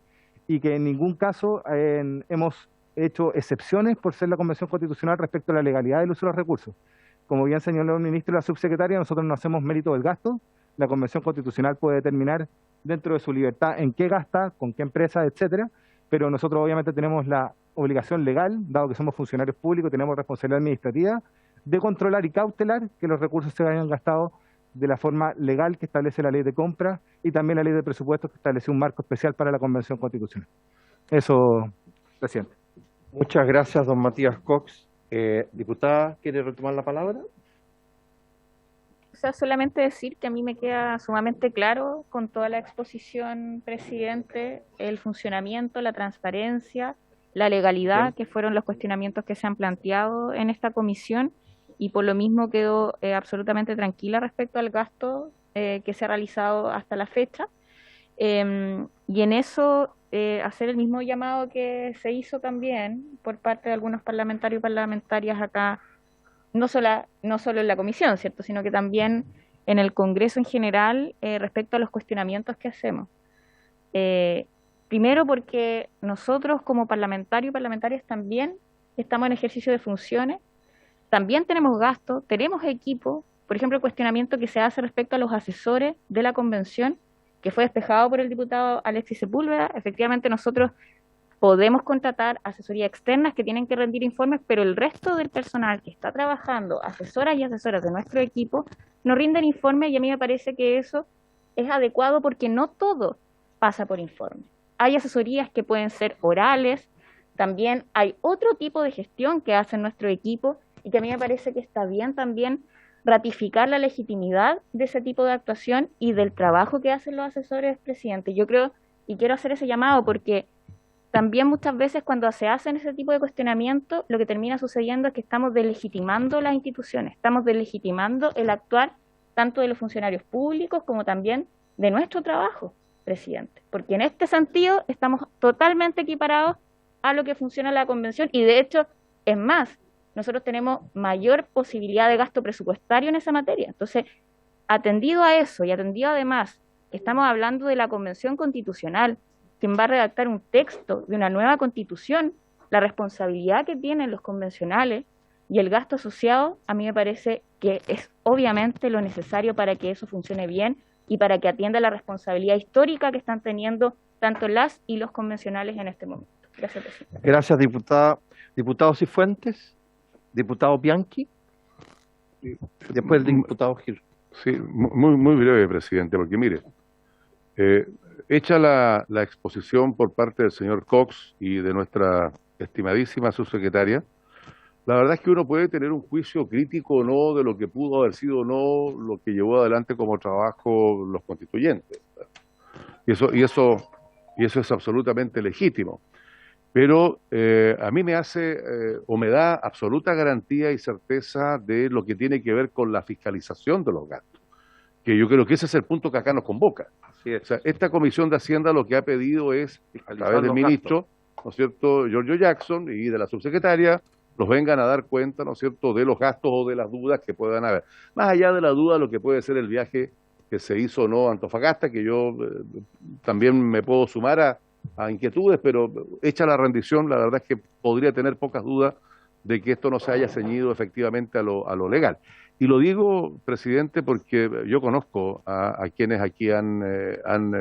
y que en ningún caso hemos hecho excepciones por ser la Convención Constitucional respecto a la legalidad del uso de los recursos. Como bien señaló el ministro y la subsecretaria, nosotros no hacemos mérito del gasto. La Convención Constitucional puede determinar dentro de su libertad en qué gasta, con qué empresa, etcétera, pero nosotros obviamente tenemos la obligación legal, dado que somos funcionarios públicos, tenemos responsabilidad administrativa, de controlar y cautelar que los recursos se hayan gastado de la forma legal que establece la ley de compra y también la ley de presupuestos que establece un marco especial para la Convención Constitucional. Eso, presidente. Muchas gracias, don Matías Cox. Diputada, ¿quiere retomar la palabra? O sea, solamente decir que a mí me queda sumamente claro con toda la exposición, presidente, el funcionamiento, la transparencia, la legalidad, Bien, que fueron los cuestionamientos que se han planteado en esta comisión, y por lo mismo quedo absolutamente tranquila respecto al gasto que se ha realizado hasta la fecha. Y en eso hacer el mismo llamado que se hizo también por parte de algunos parlamentarios y parlamentarias acá, no solo en la comisión, ¿cierto?, sino que también en el Congreso en general respecto a los cuestionamientos que hacemos. Primero porque nosotros como parlamentarios y parlamentarias también estamos en ejercicio de funciones, también tenemos gastos, tenemos equipo. Por ejemplo, el cuestionamiento que se hace respecto a los asesores de la convención, que fue despejado por el diputado Alexis Sepúlveda. Efectivamente, nosotros podemos contratar asesorías externas que tienen que rendir informes, pero el resto del personal que está trabajando, asesoras y asesoras de nuestro equipo, no rinden informes, y a mí me parece que eso es adecuado porque no todo pasa por informe. Hay asesorías que pueden ser orales, también hay otro tipo de gestión que hace nuestro equipo y que a mí me parece que está bien también ratificar la legitimidad de ese tipo de actuación y del trabajo que hacen los asesores, presidente. Yo creo, y quiero hacer ese llamado porque también muchas veces cuando se hacen ese tipo de cuestionamientos, lo que termina sucediendo es que estamos deslegitimando las instituciones, estamos deslegitimando el actuar tanto de los funcionarios públicos como también de nuestro trabajo, presidente. Porque en este sentido estamos totalmente equiparados a lo que funciona la convención y de hecho, es más, nosotros tenemos mayor posibilidad de gasto presupuestario en esa materia. Entonces, atendido a eso y atendido además que estamos hablando de la Convención Constitucional, quien va a redactar un texto de una nueva constitución, la responsabilidad que tienen los convencionales y el gasto asociado, a mí me parece que es obviamente lo necesario para que eso funcione bien y para que atienda la responsabilidad histórica que están teniendo tanto las y los convencionales en este momento. Gracias, presidente. Gracias, diputada. Diputado Cifuentes, diputado Bianchi, después el diputado Gil. Sí, muy breve, presidente, porque mire, hecha la exposición por parte del señor Cox y de nuestra estimadísima subsecretaria, la verdad es que uno puede tener un juicio crítico o no de lo que pudo haber sido o no lo que llevó adelante como trabajo los constituyentes. Y eso es absolutamente legítimo. Pero a mí me hace o me da absoluta garantía y certeza de lo que tiene que ver con la fiscalización de los gastos, que yo creo que ese es el punto que acá nos convoca. O sea, esta Comisión de Hacienda lo que ha pedido es, a través del ministro, ¿no es cierto?, Giorgio Jackson, y de la subsecretaria, los vengan a dar cuenta, ¿no es cierto?, de los gastos o de las dudas que puedan haber. Más allá de la duda, lo que puede ser el viaje que se hizo o no a Antofagasta, que yo también me puedo sumar a inquietudes, pero hecha la rendición, la verdad es que podría tener pocas dudas de que esto no se haya ceñido efectivamente a lo legal. Y lo digo, presidente, porque yo conozco a quienes aquí han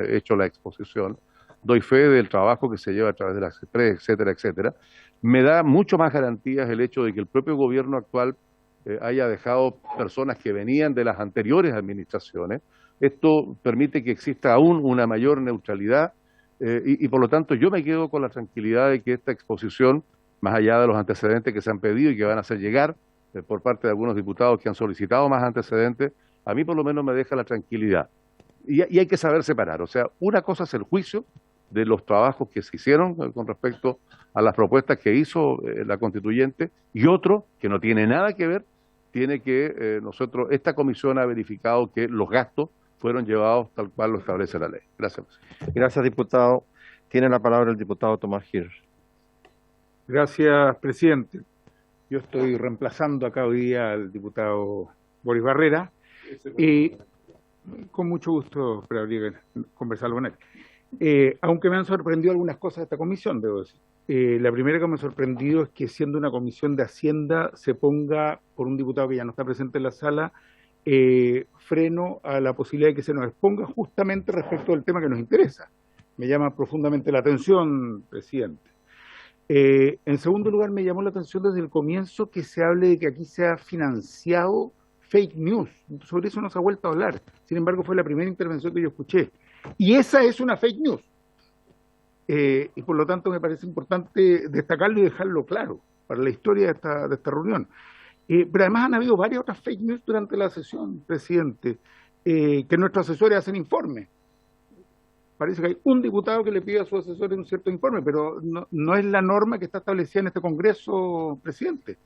hecho la exposición, doy fe del trabajo que se lleva a través de la CEPRES, etcétera, etcétera. Me da mucho más garantías el hecho de que el propio gobierno actual haya dejado personas que venían de las anteriores administraciones. Esto permite que exista aún una mayor neutralidad y por lo tanto yo me quedo con la tranquilidad de que esta exposición, más allá de los antecedentes que se han pedido y que van a hacer llegar por parte de algunos diputados que han solicitado más antecedentes, a mí por lo menos me deja la tranquilidad. Y hay que saber separar, o sea, una cosa es el juicio de los trabajos que se hicieron con respecto a las propuestas que hizo la constituyente, y otro, que no tiene nada que ver, tiene que esta comisión ha verificado que los gastos fueron llevados tal cual lo establece la ley. Gracias. Gracias, diputado. Tiene la palabra el diputado Tomás Gil. Gracias, presidente. Yo estoy reemplazando acá hoy día al diputado Boris Barrera y con mucho gusto habría que conversarlo con él. Aunque me han sorprendido algunas cosas de esta comisión, debo decir. La primera que me ha sorprendido es que siendo una comisión de Hacienda se ponga, por un diputado que ya no está presente en la sala, freno a la posibilidad de que se nos exponga justamente respecto del tema que nos interesa. Me llama profundamente la atención, presidente. En segundo lugar, me llamó la atención desde el comienzo que se hable de que aquí se ha financiado fake news. Sobre eso no se ha vuelto a hablar. Sin embargo, fue la primera intervención que yo escuché. Y esa es una fake news. Y por lo tanto me parece importante destacarlo y dejarlo claro para la historia de esta reunión. Pero además han habido varias otras fake news durante la sesión, presidente, que nuestros asesores hacen informes. Parece que hay un diputado que le pide a su asesor un cierto informe, pero no es la norma que está establecida en este Congreso, presidente.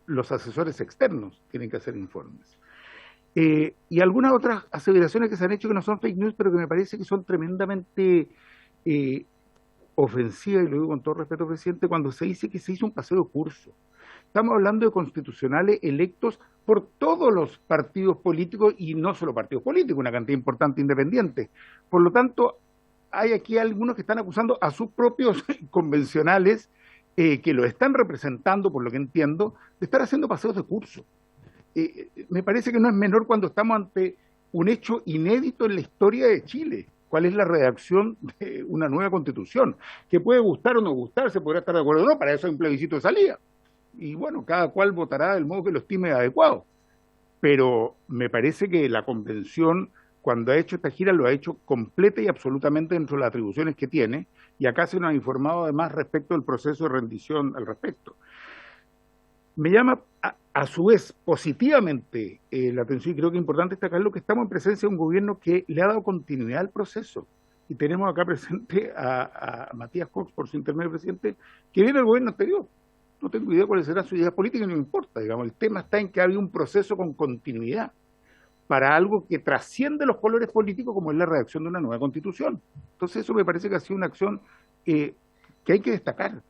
Los asesores externos tienen que hacer informes. Y algunas otras aseveraciones que se han hecho que no son fake news, pero que me parece que son tremendamente ofensivas, y lo digo con todo respeto, presidente, cuando se dice que se hizo un paseo de curso. Estamos hablando de constitucionales electos por todos los partidos políticos y no solo partidos políticos, una cantidad importante independiente. Por lo tanto, hay aquí algunos que están acusando a sus propios convencionales que lo están representando, por lo que entiendo, de estar haciendo paseos de curso. Me parece que no es menor cuando estamos ante un hecho inédito en la historia de Chile. ¿Cuál es la redacción de una nueva constitución? Que puede gustar o no gustar, se podrá estar de acuerdo o no, para eso hay un plebiscito de salida. Y bueno, cada cual votará del modo que lo estime adecuado. Pero me parece que la convención, cuando ha hecho esta gira, lo ha hecho completa y absolutamente dentro de las atribuciones que tiene, y acá se nos ha informado además respecto del proceso de rendición al respecto. Me llama a su vez positivamente la atención, y creo que es importante destacarlo, que estamos en presencia de un gobierno que le ha dado continuidad al proceso. Y tenemos acá presente a Matías Cox, por su intermedio, presidente, que viene del gobierno anterior. No tengo idea cuál será su idea política, no me importa. Digamos, el tema está en que ha habido un proceso con continuidad para algo que trasciende los colores políticos, como es la redacción de una nueva constitución. Entonces eso me parece que ha sido una acción que hay que destacar,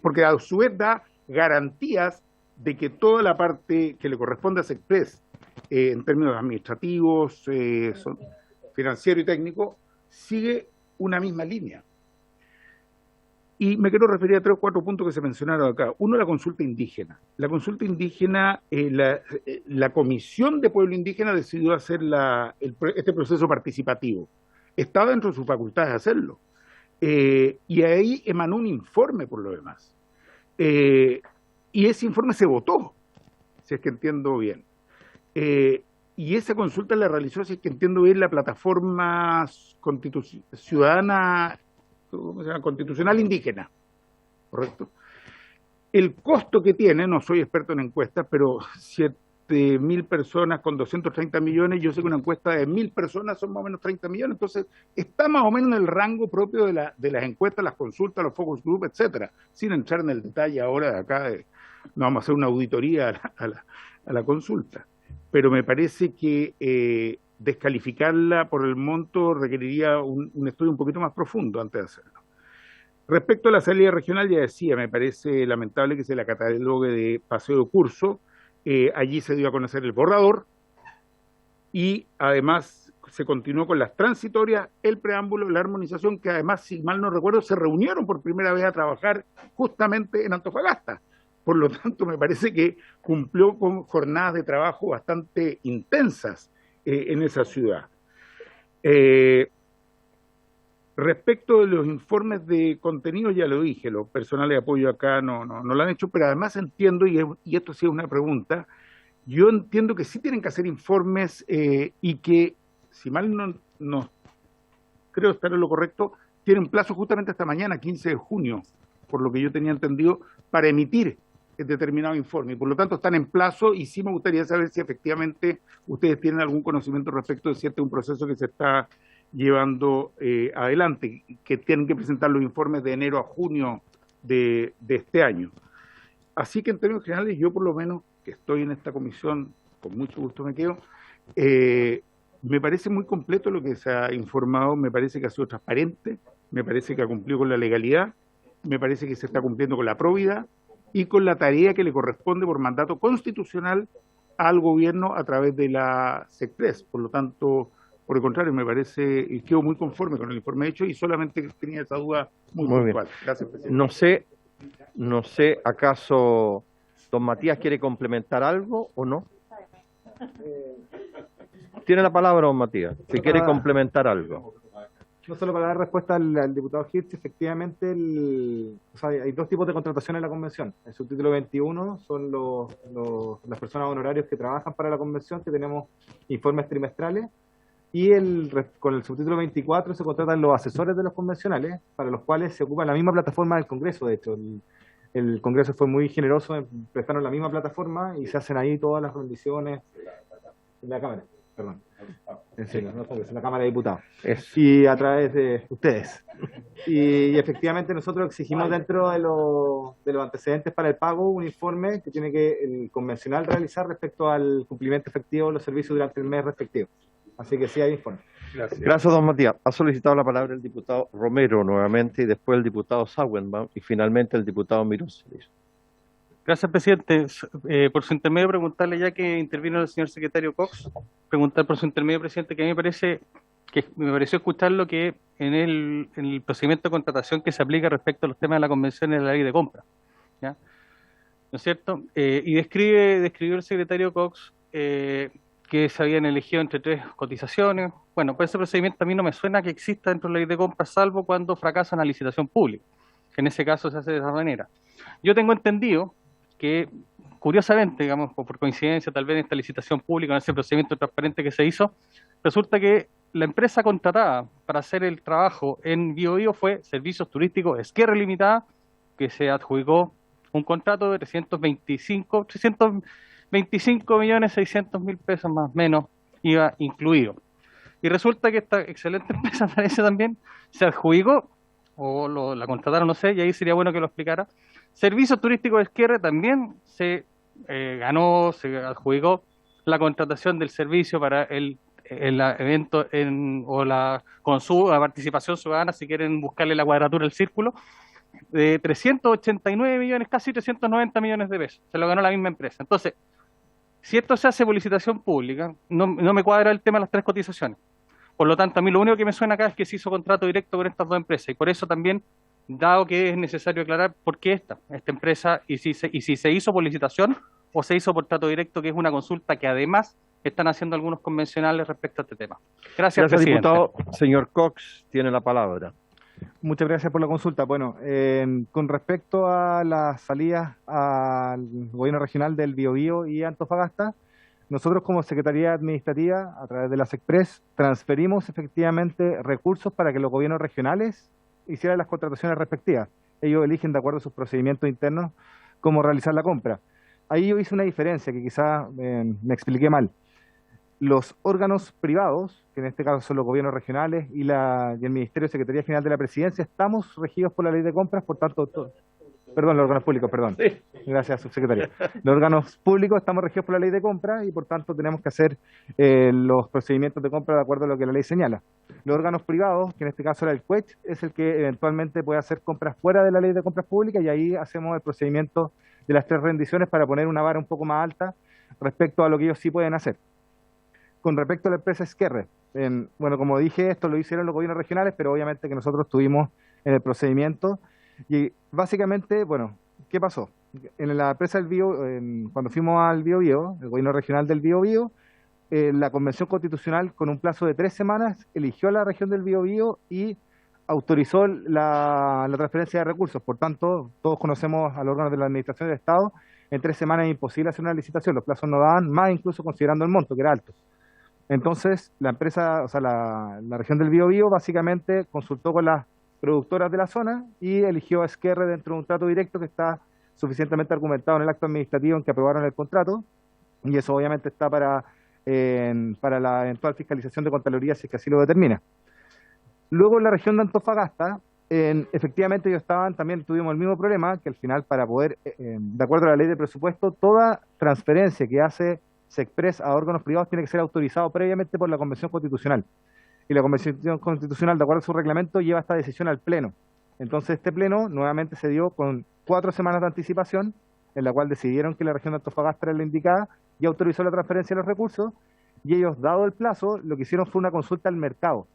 porque a su vez da garantías de que toda la parte que le corresponde a CEPRES, en términos administrativos, financiero y técnico, sigue una misma línea. Y me quiero referir a 3 o 4 puntos que se mencionaron acá. Uno, la consulta indígena. La consulta indígena, la Comisión de Pueblo Indígena decidió hacer este proceso participativo. Estaba dentro de sus facultades hacerlo. Y ahí emanó un informe por lo demás. Y ese informe se votó, si es que entiendo bien. Y esa consulta la realizó, si es que entiendo bien, la plataforma ciudadana, ¿cómo se llama? Constitucional indígena, ¿correcto? El costo que tiene, no soy experto en encuestas, pero 7.000 personas con 230 millones, yo sé que una encuesta de 1.000 personas son más o menos 30 millones, entonces está más o menos en el rango propio de las encuestas, las consultas, los focus group, etcétera, sin entrar en el detalle ahora de acá, no vamos a hacer una auditoría a la consulta, pero me parece que descalificarla por el monto requeriría un estudio un poquito más profundo antes de hacerlo. Respecto a la salida regional, ya decía, me parece lamentable que se la catalogue de paseo de curso. Allí se dio a conocer el borrador y además se continuó con las transitorias, el preámbulo, la armonización, que además, si mal no recuerdo, se reunieron por primera vez a trabajar justamente en Antofagasta. Por lo tanto, me parece que cumplió con jornadas de trabajo bastante intensas en esa ciudad. Respecto de los informes de contenido, ya lo dije, los personales de apoyo acá no lo han hecho, pero además entiendo, y esto sí es una pregunta, yo entiendo que sí tienen que hacer informes y que, si mal no creo estar en lo correcto, tienen plazo justamente hasta mañana, 15 de junio, por lo que yo tenía entendido, para emitir determinado informe. Y por lo tanto están en plazo y sí me gustaría saber si efectivamente ustedes tienen algún conocimiento respecto de si este es un proceso que se está llevando adelante, que tienen que presentar los informes de enero a junio de este año. Así que en términos generales, yo por lo menos, que estoy en esta comisión, con mucho gusto me quedo, me parece muy completo lo que se ha informado, me parece que ha sido transparente, me parece que ha cumplido con la legalidad, me parece que se está cumpliendo con la probidad y con la tarea que le corresponde por mandato constitucional al gobierno a través de la SECPRES. Por lo tanto, por el contrario, me parece, y quedo muy conforme con el informe hecho y solamente tenía esa duda muy puntual. Bien. Gracias, presidente. No sé, ¿acaso don Matías quiere complementar algo o no? Tiene la palabra don Matías, si quiere complementar algo. No solo para dar respuesta al diputado Hirsch, efectivamente hay 2 tipos de contratación en la convención. El subtítulo 21 son las personas honorarios que trabajan para la convención, que tenemos informes trimestrales, y con el subtítulo 24 se contratan los asesores de los convencionales, para los cuales se ocupa la misma plataforma del Congreso. De hecho, el Congreso fue muy generoso, prestaron la misma plataforma y se hacen ahí todas las rendiciones en la Cámara, perdón. En la Cámara de Diputados. Y a través de ustedes. Y efectivamente nosotros exigimos dentro de los antecedentes para el pago un informe que tiene que el convencional realizar respecto al cumplimiento efectivo de los servicios durante el mes respectivo. Así que sí hay informe. Gracias, don Matías. Ha solicitado la palabra el diputado Romero nuevamente y después el diputado Sauenbaum y finalmente el diputado Mirosevic. Gracias, presidente. Por su intermedio, preguntarle, ya que intervino el señor secretario Cox, preguntar por su intermedio, presidente, que a mí me pareció escucharlo que en el procedimiento de contratación que se aplica respecto a los temas de la convención de la ley de compra, ¿ya? ¿No es cierto? Y describió el secretario Cox que se habían elegido entre 3 cotizaciones. Bueno, pues ese procedimiento a mí no me suena que exista dentro de la ley de compra, salvo cuando fracasa una licitación pública, que en ese caso se hace de esa manera. Yo tengo entendido que, curiosamente, digamos, por coincidencia, tal vez en esta licitación pública, en ese procedimiento transparente que se hizo, resulta que la empresa contratada para hacer el trabajo en Biobío fue Servicios Turísticos Esquerra Limitada, que se adjudicó un contrato de 325.600.000 pesos más o menos, iba incluido. Y resulta que esta excelente empresa parece también se adjudicó, o la contrataron, no sé, y ahí sería bueno que lo explicara. Servicios Turísticos Esquerra también se adjudicó la contratación del servicio para el evento con su participación ciudadana, si quieren buscarle la cuadratura del círculo, de 389 millones, casi 390 millones de pesos. Se lo ganó la misma empresa. Entonces, si esto se hace por licitación pública, no me cuadra el tema de las 3 cotizaciones. Por lo tanto, a mí lo único que me suena acá es que se hizo contrato directo con estas 2 empresas, y por eso también dado que es necesario aclarar por qué esta empresa y si se hizo por licitación o se hizo por trato directo, que es una consulta que además están haciendo algunos convencionales respecto a este tema. Gracias, presidente. diputado. Señor Cox tiene la palabra. Muchas gracias por la consulta. Bueno, con respecto a las salidas al gobierno regional del Biobío y Antofagasta, nosotros como Secretaría Administrativa, a través de la SECPRES, transferimos efectivamente recursos para que los gobiernos regionales hicieran las contrataciones respectivas. Ellos eligen, de acuerdo a sus procedimientos internos, cómo realizar la compra. Ahí yo hice una diferencia que quizás me expliqué mal. Los órganos privados, que en este caso son los gobiernos regionales y el Ministerio de Secretaría General de la Presidencia, estamos regidos por la ley de compras, por tanto, perdón, los órganos públicos, perdón. Sí. Gracias, subsecretario. Los órganos públicos estamos regidos por la ley de compra y por tanto tenemos que hacer los procedimientos de compra de acuerdo a lo que la ley señala. Los órganos privados, que en este caso era el CUECH, es el que eventualmente puede hacer compras fuera de la ley de compras públicas y ahí hacemos el procedimiento de las 3 rendiciones para poner una vara un poco más alta respecto a lo que ellos sí pueden hacer. Con respecto a la empresa Esquerre, bueno, como dije, esto lo hicieron los gobiernos regionales, pero obviamente que nosotros estuvimos en el procedimiento y básicamente, bueno, ¿qué pasó? En la empresa del cuando fuimos al Biobío, el gobierno regional del Biobío, la Convención Constitucional con un plazo de 3 semanas eligió a la región del Biobío y autorizó la transferencia de recursos. Por tanto, todos conocemos a los órganos de la Administración del Estado, en 3 semanas es imposible hacer una licitación, los plazos no daban, más incluso considerando el monto, que era alto. Entonces, la empresa, o sea, la región del Biobío básicamente consultó con las productoras de la zona y eligió a Esquerre dentro de un trato directo que está suficientemente argumentado en el acto administrativo en que aprobaron el contrato, y eso obviamente está para la eventual fiscalización de Contraloría si es que así lo determina. Luego en la región de Antofagasta, efectivamente ellos también tuvimos el mismo problema, que al final para poder, de acuerdo a la ley de presupuesto, toda transferencia que hace SECPRES a órganos privados tiene que ser autorizado previamente por la Convención Constitucional. Y la Convención Constitucional, de acuerdo a su reglamento, lleva esta decisión al Pleno. Entonces este Pleno nuevamente se dio con 4 semanas de anticipación, en la cual decidieron que la región de Antofagasta era la indicada y autorizó la transferencia de los recursos, y ellos, dado el plazo, lo que hicieron fue una consulta al mercado.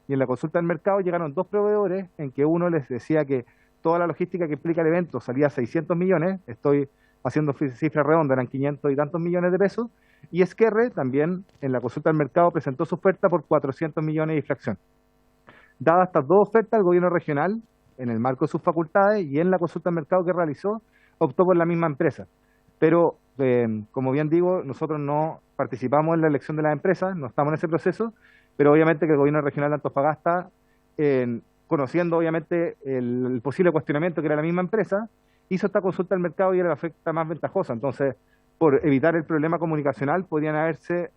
Y en la consulta al mercado llegaron 2 proveedores en que uno les decía que toda la logística que implica el evento salía a 600 millones, estoy haciendo cifras redondas, eran 500 y tantos millones de pesos, y Esquerre también en la consulta al mercado presentó su oferta por 400 millones de fracción. Dadas estas 2 ofertas, el gobierno regional, en el marco de sus facultades y en la consulta al mercado que realizó, optó por la misma empresa. Pero, como bien digo, nosotros no participamos en la elección de las empresas, no estamos en ese proceso, pero obviamente que el gobierno regional de Antofagasta, conociendo obviamente el posible cuestionamiento que era la misma empresa, hizo esta consulta al mercado y era la oferta más ventajosa. Entonces, por evitar el problema comunicacional, podrían haberse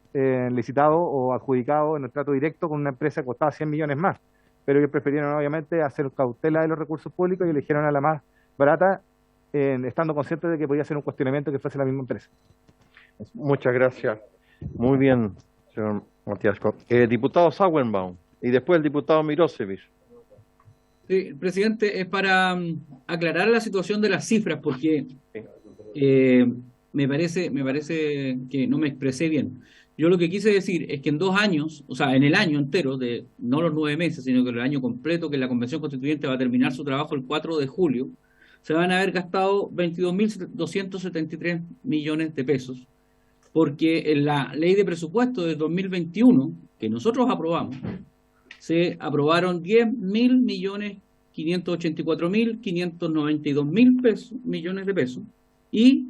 licitado o adjudicado en el trato directo con una empresa que costaba 100 millones más. Pero ellos prefirieron obviamente hacer cautela de los recursos públicos y eligieron a la más barata, estando conscientes de que podía ser un cuestionamiento que fuese la misma empresa. Muchas gracias. Muy bien, señor Matías Cox. Diputado Sauerbaum y después el diputado Mirosevich. Sí, presidente, es para aclarar la situación de las cifras, porque me parece que no me expresé bien. Yo lo que quise decir es que en 2 años, o sea, en el año entero, no los 9 meses, sino que el año completo, que la Convención Constituyente va a terminar su trabajo el 4 de julio, se van a haber gastado 22.273 millones de pesos, porque en la ley de presupuesto de 2021, que nosotros aprobamos, se aprobaron 10.584.592.000 millones de pesos, y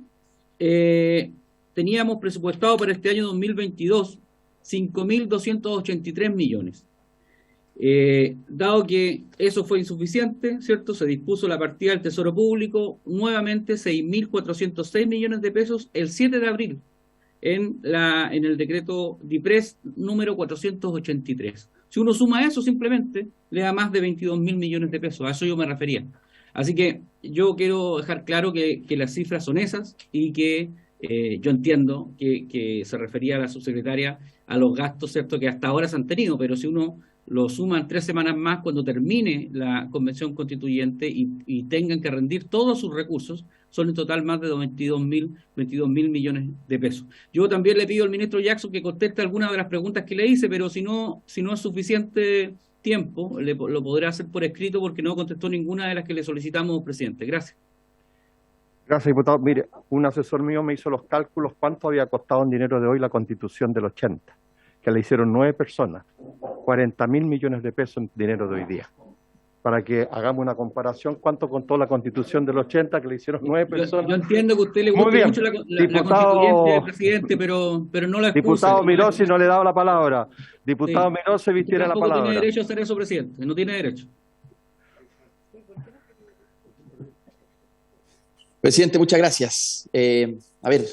teníamos presupuestado para este año 2022 5.283 millones. Dado que eso fue insuficiente, ¿cierto? Se dispuso la partida del Tesoro Público, nuevamente 6.406 millones de pesos el 7 de abril, en el decreto DIPRES número 483. Si uno suma eso, simplemente le da más de 22.000 millones de pesos, a eso yo me refería. Así que yo quiero dejar claro que las cifras son esas y que yo entiendo que se refería a la subsecretaria a los gastos, ¿cierto?, que hasta ahora se han tenido, pero si uno lo suma en 3 semanas más, cuando termine la Convención Constituyente y tengan que rendir todos sus recursos, son en total más de 22.000 millones de pesos. Yo también le pido al ministro Jackson que conteste algunas de las preguntas que le hice, pero si no es suficiente tiempo, lo podré hacer por escrito porque no contestó ninguna de las que le solicitamos, presidente. Gracias. Gracias, diputado. Mire, un asesor mío me hizo los cálculos cuánto había costado en dinero de hoy la Constitución del 80, que le hicieron 9 personas, 40.000 millones de pesos en dinero de hoy día. Para que hagamos una comparación, cuánto costó la Constitución del 80, que le hicieron 9 personas. Yo entiendo que a usted le Muy gusta bien. mucho la Diputado- constituyente, presidente, pero no la excuse. Diputado Mirosi, no le he dado la palabra. Diputado Sí. Mirosi, tiene la Tampoco palabra. tiene derecho a hacer eso, presidente. No tiene derecho. Presidente, muchas gracias. A ver,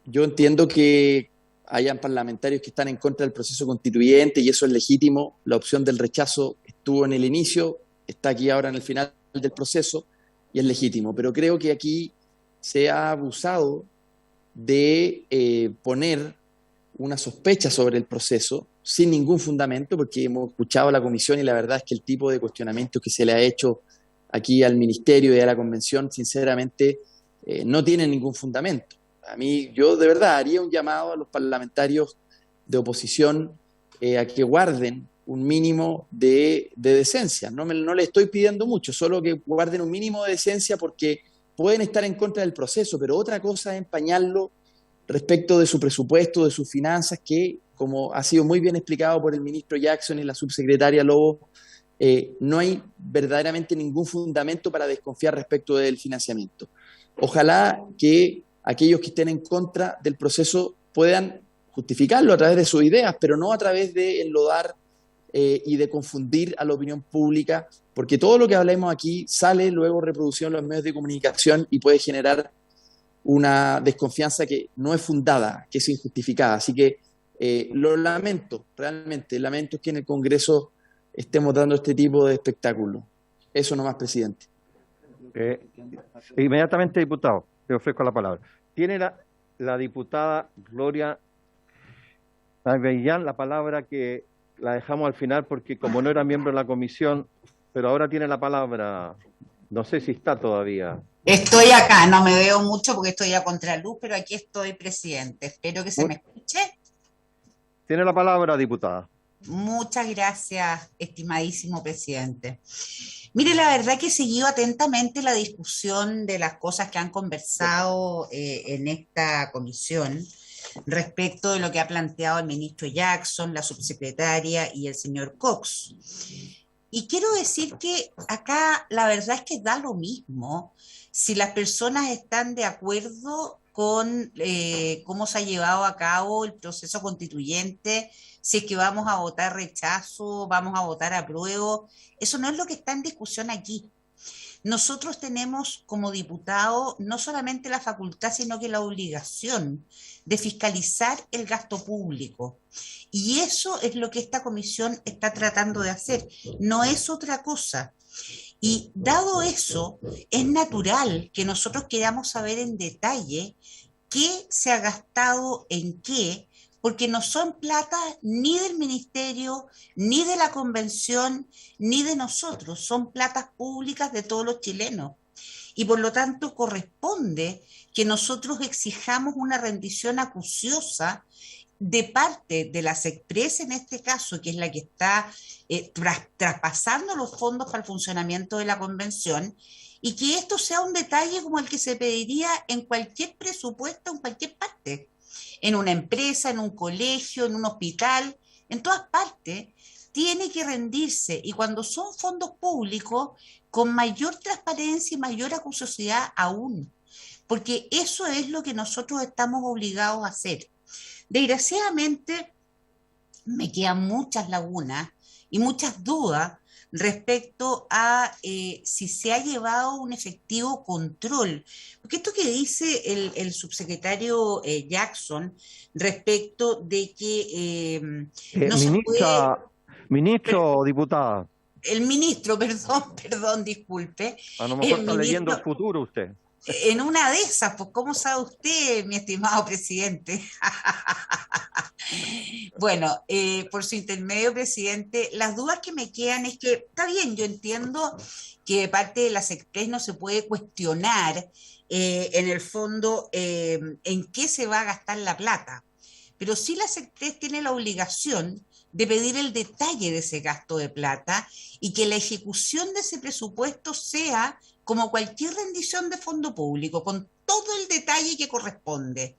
yo entiendo que hayan parlamentarios que están en contra del proceso constituyente y eso es legítimo. La opción del rechazo estuvo en el inicio, está aquí ahora en el final del proceso y es legítimo. Pero creo que aquí se ha abusado de poner una sospecha sobre el proceso sin ningún fundamento, porque hemos escuchado a la comisión y la verdad es que el tipo de cuestionamientos que se le ha hecho aquí al Ministerio y a la Convención, sinceramente, no tienen ningún fundamento. A mí, yo de verdad haría un llamado a los parlamentarios de oposición a que guarden un mínimo de decencia. No le estoy pidiendo mucho, solo que guarden un mínimo de decencia porque pueden estar en contra del proceso, pero otra cosa es empañarlo respecto de su presupuesto, de sus finanzas, que, como ha sido muy bien explicado por el ministro Jackson y la subsecretaria Lobo, no hay verdaderamente ningún fundamento para desconfiar respecto del financiamiento. Ojalá que aquellos que estén en contra del proceso puedan justificarlo a través de sus ideas, pero no a través de enlodar y de confundir a la opinión pública, porque todo lo que hablemos aquí sale luego reproducido en los medios de comunicación y puede generar una desconfianza que no es fundada, que es injustificada. Así que lo lamento, realmente lamento que en el Congreso estemos dando este tipo de espectáculo. Eso nomás, presidente. Inmediatamente, diputado, le ofrezco la palabra. Tiene la diputada Gloria Avellán la palabra, que la dejamos al final porque como no era miembro de la comisión, pero ahora tiene la palabra. No sé si está todavía. Estoy acá, no me veo mucho porque estoy a contraluz, pero aquí estoy, presidente. Espero que se me escuche. Tiene la palabra, diputada. Muchas gracias, estimadísimo presidente. Mire, la verdad que he seguido atentamente la discusión de las cosas que han conversado en esta comisión respecto de lo que ha planteado el ministro Jackson, la subsecretaria y el señor Cox. Y quiero decir que acá la verdad es que da lo mismo si las personas están de acuerdo con cómo se ha llevado a cabo el proceso constituyente, si es que vamos a votar rechazo, vamos a votar apruebo. Eso no es lo que está en discusión aquí. Nosotros tenemos como diputados no solamente la facultad, sino que la obligación de fiscalizar el gasto público. Y eso es lo que esta comisión está tratando de hacer, no es otra cosa. Y dado eso, es natural que nosotros queramos saber en detalle qué se ha gastado en qué, porque no son plata ni del ministerio, ni de la convención, ni de nosotros, son platas públicas de todos los chilenos. Y por lo tanto corresponde que nosotros exijamos una rendición acuciosa de parte de la SECPRES en este caso, que es la que está traspasando los fondos para el funcionamiento de la convención, y que esto sea un detalle como el que se pediría en cualquier presupuesto, en cualquier parte, en una empresa, en un colegio, en un hospital, en todas partes, tiene que rendirse, y cuando son fondos públicos, con mayor transparencia y mayor acuciosidad aún, porque eso es lo que nosotros estamos obligados a hacer. Desgraciadamente, me quedan muchas lagunas y muchas dudas respecto a si se ha llevado un efectivo control. Porque esto que dice el subsecretario Jackson respecto de que no se puede... Ministro, diputada. El ministro, perdón, disculpe. A lo mejor está ministro, leyendo el futuro usted. En una de esas, pues, ¿cómo sabe usted, mi estimado presidente? Bueno, por su intermedio, presidente, las dudas que me quedan es que, está bien, yo entiendo que de parte de la SECPRES no se puede cuestionar, en el fondo, en qué se va a gastar la plata, pero sí la SECPRES tiene la obligación de pedir el detalle de ese gasto de plata y que la ejecución de ese presupuesto sea como cualquier rendición de fondo público, con todo el detalle que corresponde,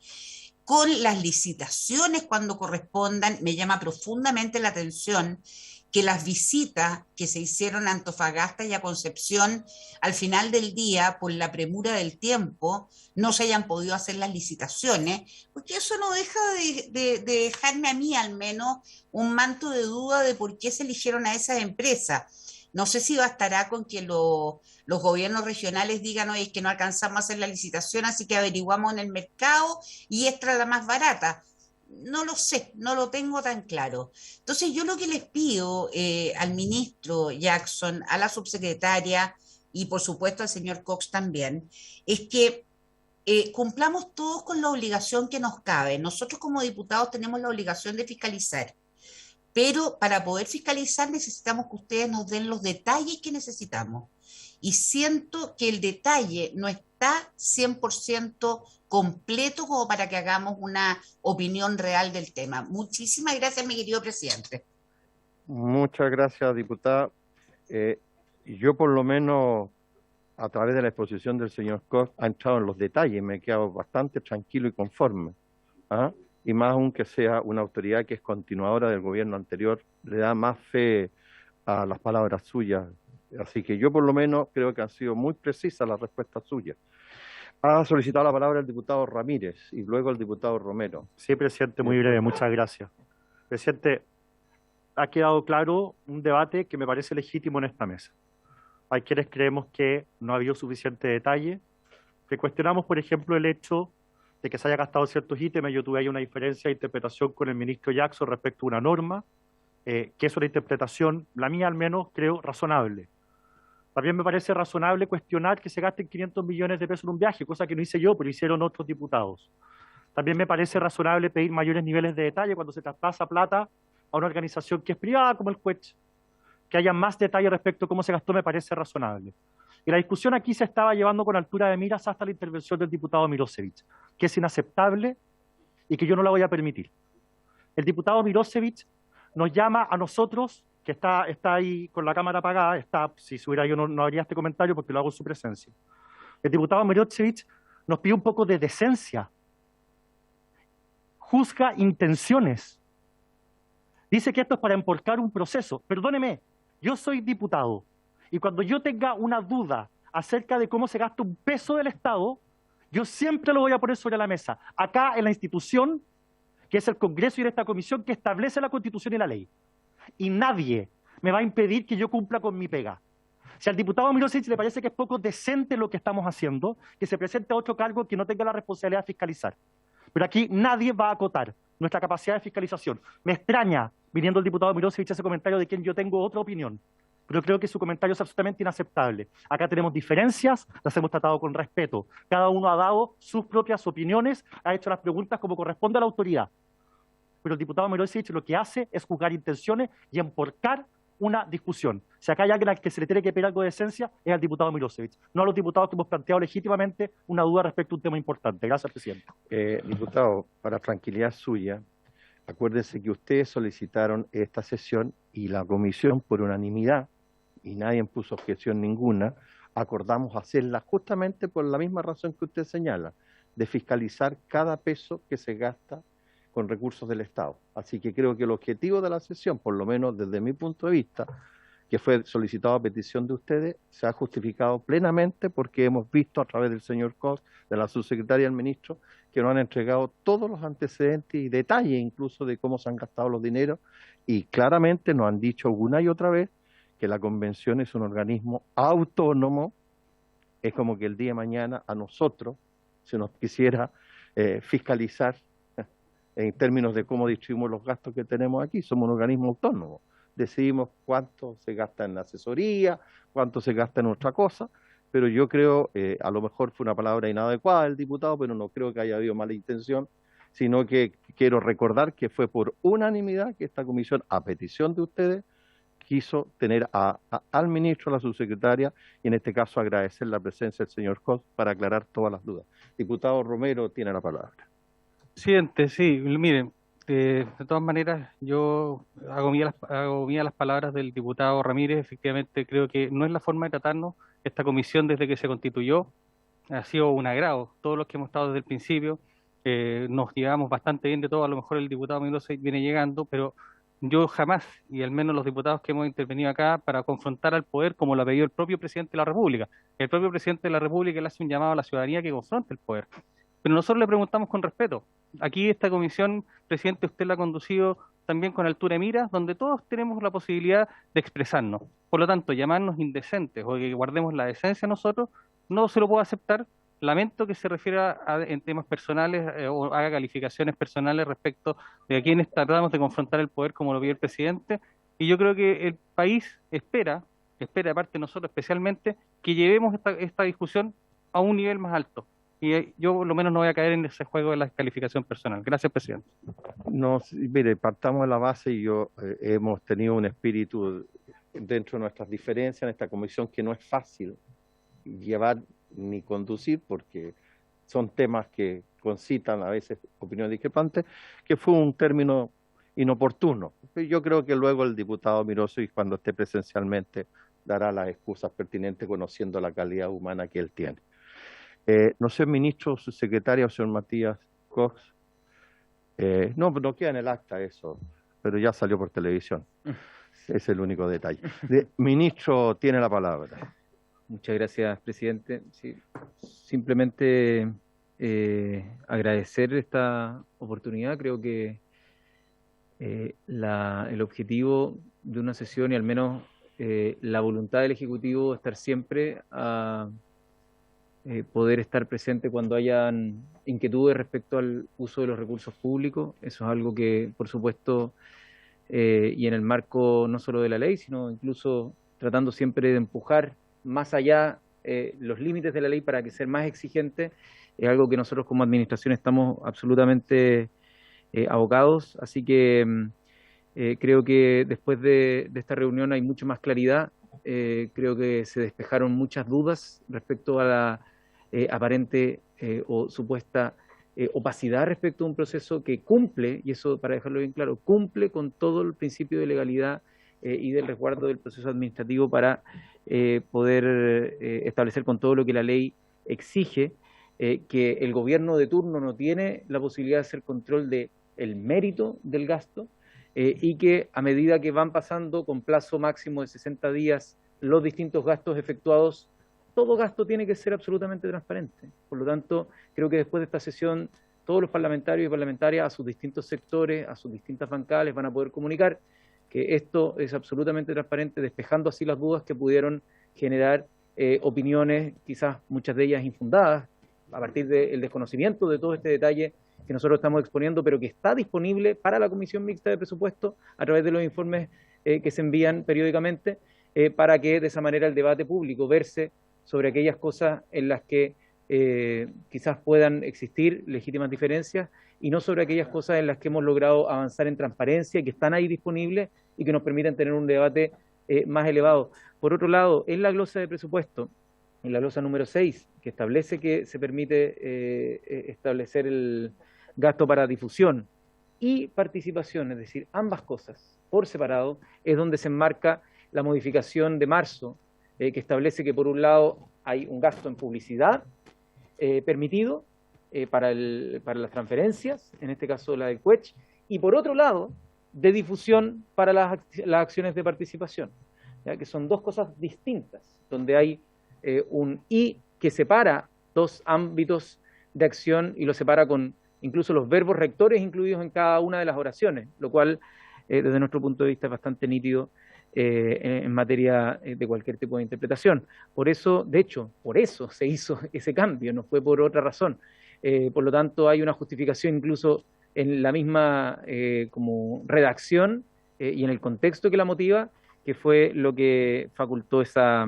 con las licitaciones cuando correspondan. Me llama profundamente la atención que las visitas que se hicieron a Antofagasta y a Concepción al final del día, por la premura del tiempo, no se hayan podido hacer las licitaciones, porque eso no deja de dejarme a mí al menos un manto de duda de por qué se eligieron a esas empresas. No sé si bastará con que los gobiernos regionales digan, oye, es que no alcanzamos a hacer la licitación, así que averiguamos en el mercado y esta es la más barata. No lo sé, no lo tengo tan claro. Entonces yo lo que les pido al ministro Jackson, a la subsecretaria y por supuesto al señor Cox también, es que cumplamos todos con la obligación que nos cabe. Nosotros como diputados tenemos la obligación de fiscalizar, pero para poder fiscalizar necesitamos que ustedes nos den los detalles que necesitamos. Y siento que el detalle no está 100% completo como para que hagamos una opinión real del tema. Muchísimas gracias, mi querido presidente. Muchas gracias, diputada. Yo por lo menos, a través de la exposición del señor Cox, ha entrado en los detalles, me he quedado bastante tranquilo y conforme. ¿Ah? Y más aún que sea una autoridad que es continuadora del gobierno anterior, le da más fe a las palabras suyas. Así que yo por lo menos creo que han sido muy precisas las respuestas suyas. Ha solicitado la palabra el diputado Ramírez y luego el diputado Romero. Sí, presidente, muy breve, muchas gracias. Presidente, ha quedado claro un debate que me parece legítimo en esta mesa. Hay quienes creemos que no ha habido suficiente detalle, que cuestionamos, por ejemplo, el hecho de que se haya gastado ciertos ítems. Yo tuve ahí una diferencia de interpretación con el ministro Jackson respecto a una norma, que es una interpretación, la mía al menos, creo, razonable. También me parece razonable cuestionar que se gasten 500 millones de pesos en un viaje, cosa que no hice yo, pero hicieron otros diputados. También me parece razonable pedir mayores niveles de detalle cuando se traspasa plata a una organización que es privada como el CUECH. Que haya más detalle respecto a cómo se gastó me parece razonable. Y la discusión aquí se estaba llevando con altura de miras hasta la intervención del diputado Milosevic, que es inaceptable y que yo no la voy a permitir. El diputado Milosevic nos llama a nosotros, que está ahí con la cámara apagada, si subiera yo no haría este comentario porque lo hago en su presencia. El diputado Milosevic nos pide un poco de decencia, juzga intenciones, dice que esto es para emporcar un proceso. Perdóneme, yo soy diputado y cuando yo tenga una duda acerca de cómo se gasta un peso del Estado, yo siempre lo voy a poner sobre la mesa, acá en la institución, que es el Congreso y en esta comisión que establece la Constitución y la ley. Y nadie me va a impedir que yo cumpla con mi pega. Si al diputado Milosevic le parece que es poco decente lo que estamos haciendo, que se presente a otro cargo que no tenga la responsabilidad de fiscalizar. Pero aquí nadie va a acotar nuestra capacidad de fiscalización. Me extraña, viniendo el diputado Milosevic, ese comentario de quien yo tengo otra opinión. Pero creo que su comentario es absolutamente inaceptable. Acá tenemos diferencias, las hemos tratado con respeto. Cada uno ha dado sus propias opiniones, ha hecho las preguntas como corresponde a la autoridad. Pero el diputado Milosevic lo que hace es juzgar intenciones y emporcar una discusión. Si acá hay alguien al que se le tiene que pedir algo de decencia, es al diputado Milosevic, no a los diputados que hemos planteado legítimamente una duda respecto a un tema importante. Gracias, presidente. Diputado, para tranquilidad suya, acuérdense que ustedes solicitaron esta sesión y la comisión por unanimidad, y nadie puso objeción ninguna, acordamos hacerla justamente por la misma razón que usted señala, de fiscalizar cada peso que se gasta con recursos del Estado. Así que creo que el objetivo de la sesión, por lo menos desde mi punto de vista, que fue solicitado a petición de ustedes, se ha justificado plenamente porque hemos visto a través del señor Cox, de la subsecretaria y del ministro, que nos han entregado todos los antecedentes y detalles incluso de cómo se han gastado los dineros y claramente nos han dicho una y otra vez que la convención es un organismo autónomo. Es como que el día de mañana a nosotros se nos quisiera fiscalizar en términos de cómo distribuimos los gastos que tenemos aquí. Somos un organismo autónomo. Decidimos cuánto se gasta en asesoría, cuánto se gasta en otra cosa, pero yo creo, a lo mejor fue una palabra inadecuada del diputado, pero no creo que haya habido mala intención, sino que quiero recordar que fue por unanimidad que esta comisión, a petición de ustedes, quiso tener al ministro, a la subsecretaria, y en este caso agradecer la presencia del señor Cox para aclarar todas las dudas. Diputado Romero tiene la palabra. Presidente, sí, miren, de todas maneras, yo hago mías las palabras del diputado Ramírez. Efectivamente, creo que no es la forma de tratarnos. Esta comisión, desde que se constituyó, ha sido un agrado. Todos los que hemos estado desde el principio, nos llevamos bastante bien de todo. A lo mejor el diputado Mendoza viene llegando, pero yo jamás, y al menos los diputados que hemos intervenido acá, para confrontar al poder, como lo ha pedido el propio presidente de la República. El propio presidente de la República le hace un llamado a la ciudadanía que confronte el poder. Pero nosotros le preguntamos con respeto. Aquí esta comisión, presidente, usted la ha conducido también con altura de miras, donde todos tenemos la posibilidad de expresarnos. Por lo tanto, llamarnos indecentes o que guardemos la decencia nosotros, no se lo puedo aceptar. Lamento que se refiera en temas personales o haga calificaciones personales respecto de a quienes tratamos de confrontar el poder, como lo pide el presidente. Y yo creo que el país espera de parte de nosotros especialmente, que llevemos esta discusión a un nivel más alto. Y yo por lo menos no voy a caer en ese juego de la calificación personal. Gracias, presidente. No, mire, partamos de la base y hemos tenido un espíritu dentro de nuestras diferencias en esta comisión que no es fácil llevar ni conducir porque son temas que concitan a veces opiniones discrepantes, que fue un término inoportuno. Yo creo que luego el diputado Miroso, y cuando esté presencialmente, dará las excusas pertinentes conociendo la calidad humana que él tiene. No sé, ministro, su secretaria, señor Matías Cox. No queda en el acta eso, pero ya salió por televisión. Es el único detalle. Ministro, tiene la palabra. Muchas gracias, presidente. Sí, simplemente agradecer esta oportunidad. Creo que el objetivo de una sesión y al menos la voluntad del Ejecutivo de estar siempre a poder estar presente cuando hayan inquietudes respecto al uso de los recursos públicos. Eso es algo que, por supuesto, y en el marco no solo de la ley, sino incluso tratando siempre de empujar más allá los límites de la ley para que ser más exigente, es algo que nosotros como administración estamos absolutamente abocados. Así que creo que después de esta reunión hay mucho más claridad. Creo que se despejaron muchas dudas respecto a la aparente o supuesta opacidad respecto a un proceso que cumple, y eso para dejarlo bien claro, cumple con todo el principio de legalidad y del resguardo del proceso administrativo para poder establecer con todo lo que la ley exige, que el gobierno de turno no tiene la posibilidad de hacer control del mérito del gasto, y que a medida que van pasando con plazo máximo de 60 días los distintos gastos efectuados, todo gasto tiene que ser absolutamente transparente. Por lo tanto, creo que después de esta sesión, todos los parlamentarios y parlamentarias a sus distintos sectores, a sus distintas bancales, van a poder comunicar que esto es absolutamente transparente, despejando así las dudas que pudieron generar opiniones, quizás muchas de ellas infundadas, a partir del desconocimiento de todo este detalle que nosotros estamos exponiendo, pero que está disponible para la Comisión Mixta de Presupuesto a través de los informes que se envían periódicamente, para que de esa manera el debate público verse sobre aquellas cosas en las que quizás puedan existir legítimas diferencias y no sobre aquellas cosas en las que hemos logrado avanzar en transparencia y que están ahí disponibles y que nos permiten tener un debate más elevado. Por otro lado, en la glosa de presupuesto, en la glosa número 6, que establece que se permite establecer el gasto para difusión y participación, es decir, ambas cosas por separado, es donde se enmarca la modificación de marzo, que establece que por un lado hay un gasto en publicidad permitido para las transferencias, en este caso la del CUECH, y por otro lado, de difusión para las acciones de participación, ¿ya? Que son dos cosas distintas, donde hay un I que separa dos ámbitos de acción y lo separa con incluso los verbos rectores incluidos en cada una de las oraciones, lo cual desde nuestro punto de vista es bastante nítido en materia de cualquier tipo de interpretación. Por eso, de hecho, por eso se hizo ese cambio, no fue por otra razón. Por lo tanto, hay una justificación incluso en la misma como redacción y en el contexto que la motiva, que fue lo que facultó esa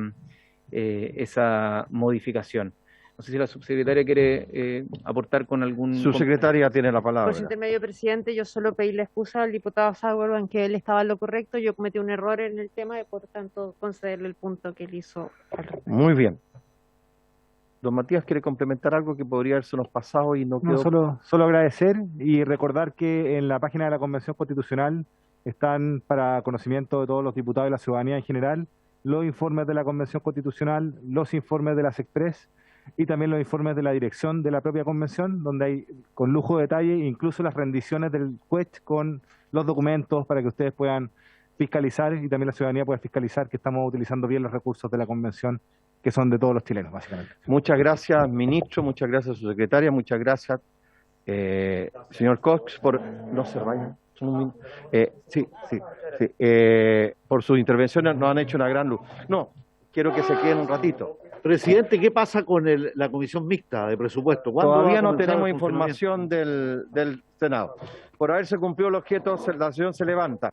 modificación. No sé si la subsecretaria quiere aportar con algún... Subsecretaria tiene la palabra. Por su intermedio, presidente, yo solo pedí la excusa al diputado Sauer en que él estaba en lo correcto. Yo cometí un error en el tema y por tanto concederle el punto que él hizo al respecto. Muy bien. Don Matías, ¿quiere complementar algo que podría haberse nos pasado y no No, quedó? solo agradecer y recordar que en la página de la Convención Constitucional están para conocimiento de todos los diputados y la ciudadanía en general los informes de la Convención Constitucional, los informes de las Express y también los informes de la dirección de la propia Convención, donde hay con lujo de detalle incluso las rendiciones del CUECH con los documentos para que ustedes puedan fiscalizar y también la ciudadanía pueda fiscalizar que estamos utilizando bien los recursos de la Convención, que son de todos los chilenos, básicamente. Muchas gracias, ministro, muchas gracias a su secretaria, muchas gracias, señor Cox, por... No se vayan. Por sus intervenciones nos han hecho una gran luz. No, quiero que se queden un ratito. Presidente, ¿qué pasa con la comisión mixta de presupuesto? Todavía no tenemos información del Senado. Por haberse cumplido el objeto, la sesión se levanta.